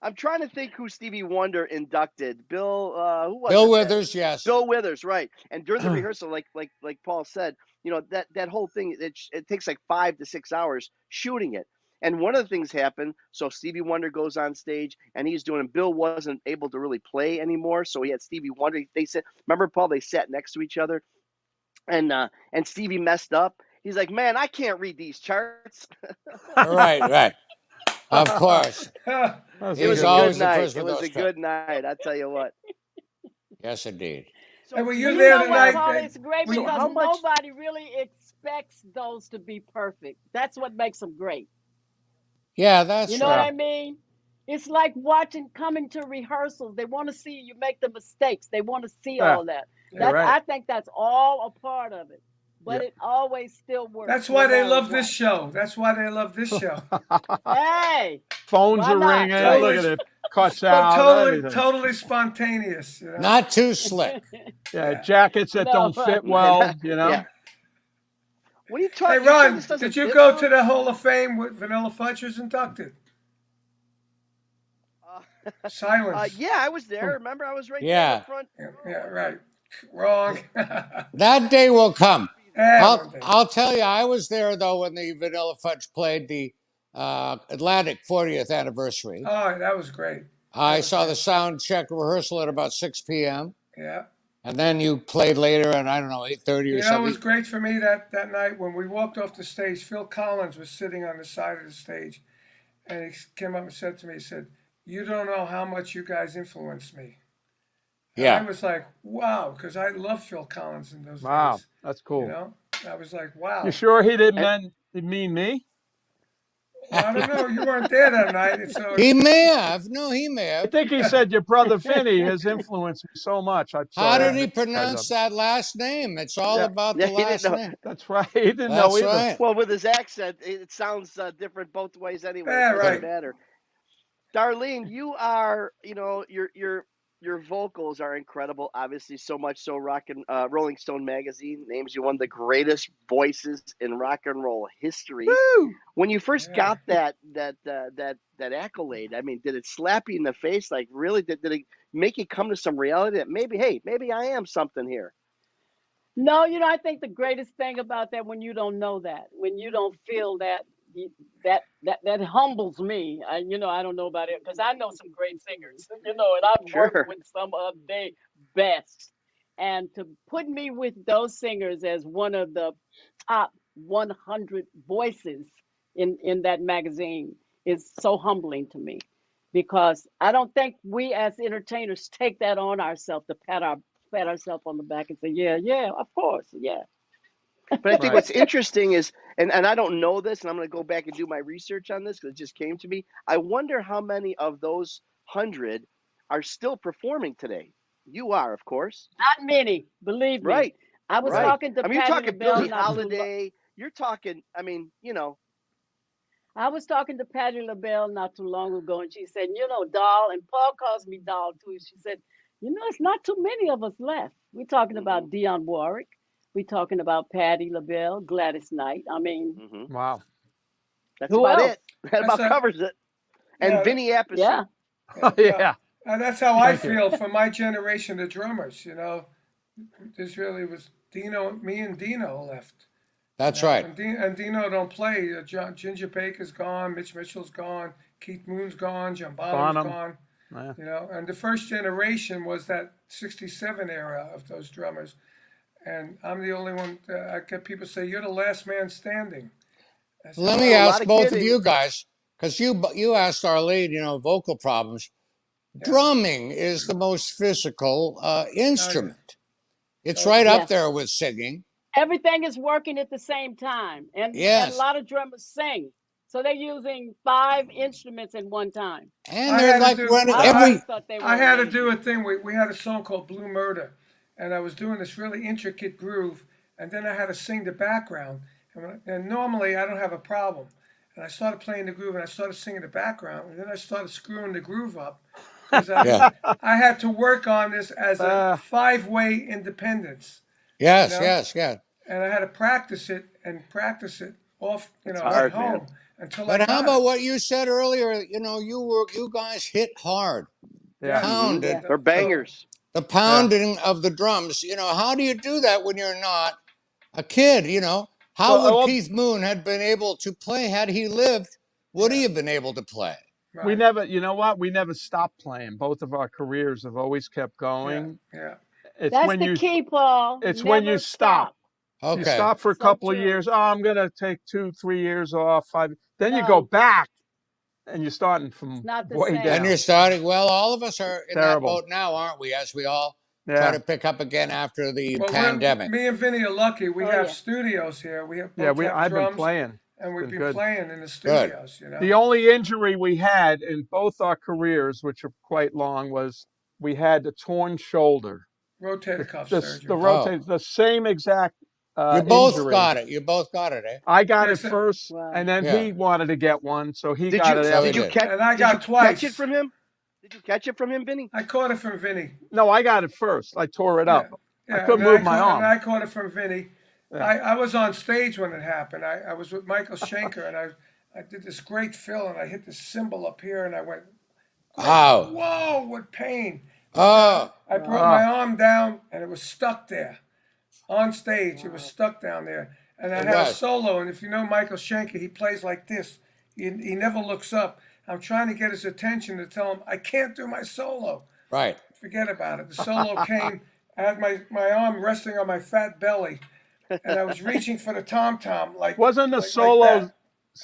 I'm trying to think who Stevie Wonder inducted. Bill, who was Bill it? That Withers, yes. Bill Withers, right? And during the rehearsal, like Paul said, that whole thing it takes like 5 to 6 hours shooting it, And one of the things happened. So Stevie Wonder goes on stage and he's doing. And Bill wasn't able to really play anymore, so he had Stevie Wonder. They said, remember Paul? They sat next to each other, and Stevie messed up. He's like, man, I can't read these charts. Right, right. Of course. That's It a was He's a good good always one. the night. first It with was those a good night. I tell you what. Yes, indeed. So, Hey, were so you You there know what, tonight? Paul? It's great Were you- because how much? nobody really expects those to be perfect. That's what makes them great. Yeah, that's You know what right. Yeah. I mean? It's like coming to rehearsals. They want to see you make the mistakes. They want to see Yeah. all that. You're Yeah. right. I think that's all a part of it. But Yep. it always still works, That's no why they matter love this what. show. That's why they love this show. Hey, Phones why are not? ringing. Look Totally, at it. Cuts but out. Everything. totally spontaneous. You know? Not too slick. Yeah. Yeah. Jackets that No. don't fit well. Yeah. What are you Hey, talking? You sure Ron, this doesn't did you fit go well? to the Hall of Fame with Vanilla Fudge was inducted? Silence. Yeah, I was there. Remember, I was right there in Yeah. the front. Yeah, right. Wrong. That day will come. One day. I'll tell you, I was there though when the Vanilla Fudge played the Atlantic 40th anniversary. Oh, that was great. I saw the sound check rehearsal at about 6 p.m. Yeah. And then you played later at, I don't know, 8:30 You or know, it something. was great for me that night when we walked off the stage. Phil Collins was sitting on the side of the stage, and he came up and said to me, he said, "You don't know how much you guys influenced me." And I Yeah. was like, wow, because I loved Phil Collins in those Wow. days. That's You cool. know, I was like, wow. You sure he didn't And mean me? Well, I don't know. You weren't there that night, and so He may have. No, he may I have. think he said your brother Finney has influenced me so much. So How I did yeah, he mixed you guys up. pronounce that last name? It's all Yeah. about yeah, the he didn't last know. name. That's right. He didn't know That's either. right. Well, with his accent, it sounds different both ways anyway. yeah, It doesn't right. matter. Darlene, you are, your vocals are incredible. Obviously, so much so Rolling Stone magazine names you one of the greatest voices in rock and roll history. Woo! When you first Yeah. got that accolade, I mean, did it slap you in the face? Like, really, did it make you come to some reality that maybe I am something here? No, I think the greatest thing about that when you don't know that, when you don't feel that, that humbles me. I don't know about it because I know some great singers, and I've worked Sure. with some of the best. And to put me with those singers as one of the top 100 voices in that magazine is so humbling to me because I don't think we as entertainers take that on ourselves to pat ourselves on the back and say, yeah, of course, yeah. But I think Right. what's interesting is, and I don't know this, and I'm going to go back and do my research on this because it just came to me. I wonder how many of those 100 are still performing today. You are, of course. Not many, believe me. Right, I was right. talking to I mean, you're Patti talking LaBelle Billie not too long. Holiday. You're talking, I mean, I was talking to Patti LaBelle not too long ago, and she said, doll, and Paul calls me doll too. She said, it's not too many of us left. We're talking hmm about Dionne Warwick. We're talking about Patti LaBelle, Gladys Knight. I mean, hmm Wow. that's who about else? it. That That's about a covers it. And yeah, Vinny Yeah. Appice. Yeah. and that's how I Thank you. feel for my generation of drummers. This really was me and Dino left. That's right. And Dino don't play. Ginger Baker's gone, Mitch Mitchell's gone, Keith Moon's gone, John Bonham's Bonham. gone. Yeah. And the first generation was that '67 era of those drummers, and I'm the only one. I get people say you're the last man standing. I said, Let Well, me a well, lot ask of both of kidding. you guys, because you asked Arlene, vocal problems. yeah, Drumming is the most physical oh yeah, instrument. It's oh yeah. right up Yes. there with singing. Everything is working at the same time. And a Yes. lot of drummers sing. So they're using 5 instruments at one time. And I they're had to like do. running I I, always every. thought they I were had to do amazing. a thing. We had a song called Blue Murder, and I was doing this really intricate groove, and then I had to sing the background. And normally I don't have a problem. And I started playing the groove, and I started singing the background, and then I started screwing the groove up because Yeah. I had to work on this as a Uh, 5-way independence, you Yes, know, yes, yes. and I had to practice it off, It's at hard, man. home until I But how got about it. what you said earlier? You guys hit hard, yeah. Yeah, hmm pounded. They're totally. bangers. The Yeah. pounding of the drums. How do you do that when you're not a kid? How Well, would well, Keith Moon had been able to play had he lived would Yeah. he have been able to play? We Right. never, you know what? We never stopped playing. Both of our careers have always kept Yeah. going. Yeah. It's That's when the you key, Paul. it's when you Never stop. stop. You Okay. stop for a So couple of true. years. Oh, I'm gonna take 2, 3 years off. 5. Then you go No, back and you're starting it's from not the way Then same. you're down. starting. Well, all of us are It's in that terrible. boat now, aren't we? As we all try Yeah. to pick up again after the Well, pandemic. me and Vinny are lucky. We Oh have yeah. studios here. We have Yeah, both have I've been drums, playing. and It's we've been been good. playing in the Good. studios. The only injury we had in both our careers, which are quite long, was we had a torn shoulder. Rotator cuff The surgery. Oh, rotate, the same exact you both injury. got it. You both got it, eh? I got it Yes, first, Wow. and then Yeah. he wanted to get one, so he Did got you it So he did you after. did. catch and I did you got catch it twice. from him? Did you catch it from him, Vinny? I caught it from Vinny. No, I got it first. I tore it Yeah, up. I yeah, couldn't move my and arm. I caught it from Vinny. Yeah. I was on stage when it happened. I was with Michael Schenker, and I did this great fill, and I hit the cymbal up here, and I went, Ow. whoa, with pain. But Oh. I brought Ah, my arm down, and it was stuck there on stage. It was Wow. stuck down there, and I It had a was. solo. And if you know Michael Schenker, he plays like this. He never looks up. I'm trying to get his attention to tell him I can't do my solo. Right. Forget about it. The solo came. I had my arm resting on my fat belly, and I was reaching for the tom tom wasn't the like solo that.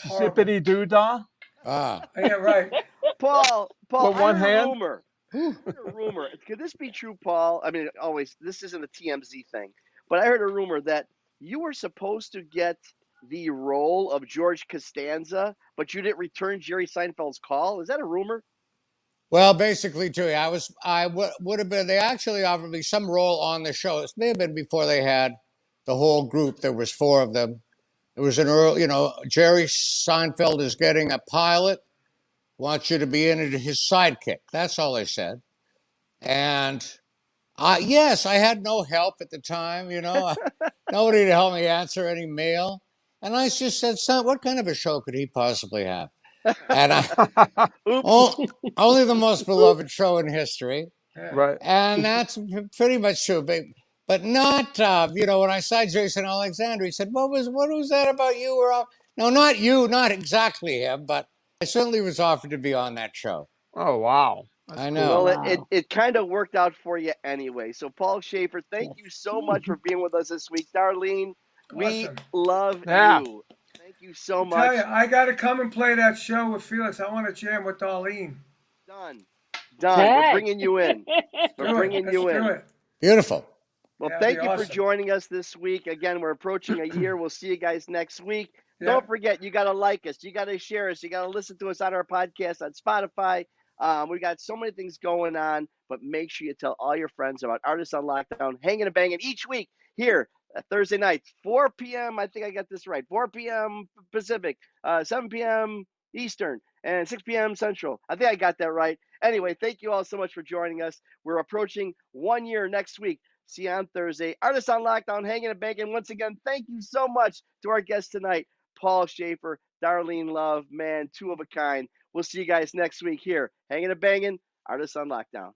Horrible. zippity doo dah Ah. Yeah, right. Paul, with I one heard a hand? rumor. Whew. I heard a rumor. Could this be true, Paul? I mean, always, this isn't a TMZ thing, but I heard a rumor that you were supposed to get the role of George Costanza, but you didn't return Jerry Seinfeld's call. Is that a rumor? Well, basically, too, would have been. They actually offered me some role on the show. It may have been before they had the whole group. There was four of them. It was an early, Jerry Seinfeld is getting a pilot. Wants you to be in it, his sidekick. That's all they said. And yes, I had no help at the time. Nobody to help me answer any mail. And I just said, son, what kind of a show could he possibly have? And Oops. only the most beloved show in history. Yeah. Right. And that's pretty much true. But not, when I saw Jason Alexander, he said, what was that about you? No, not you, not exactly him, but I certainly was offered to be on that show. Oh, wow. That's I cool. know. Well, it, Wow. it kind of worked out for you anyway. So, Paul Schaefer, thank you so much for being with us this week. Darlene, we Awesome. love Yeah. you. Thank you so I tell much. you, I got to come and play that show with Felix. I want to jam with Darlene. Done. Done. We're Hey. bringing you in. We're Do it. bringing Let's you do in. it. Beautiful. Well, Yeah, it'd thank be you for awesome. joining us this week. Again, we're approaching a year. We'll see you guys next week. Yeah. Don't forget, you got to like us. You got to share us. You got to listen to us on our podcast on Spotify. We got so many things going on, but make sure you tell all your friends about Artists on Lockdown, Hanging and Banging each week here Thursday nights, 4 p.m. I think I got this right. 4 p.m. Pacific, 7 p.m. Eastern, and 6 p.m. Central. I think I got that right. Anyway, thank you all so much for joining us. We're approaching 1 year next week. See you on Thursday. Artists on Lockdown, Hanging and Banging. Once again, thank you so much to our guests tonight, Paul Schaefer, Darlene Love, man, two of a kind. We'll see you guys next week here. Hanging and Banging, Artists on Lockdown.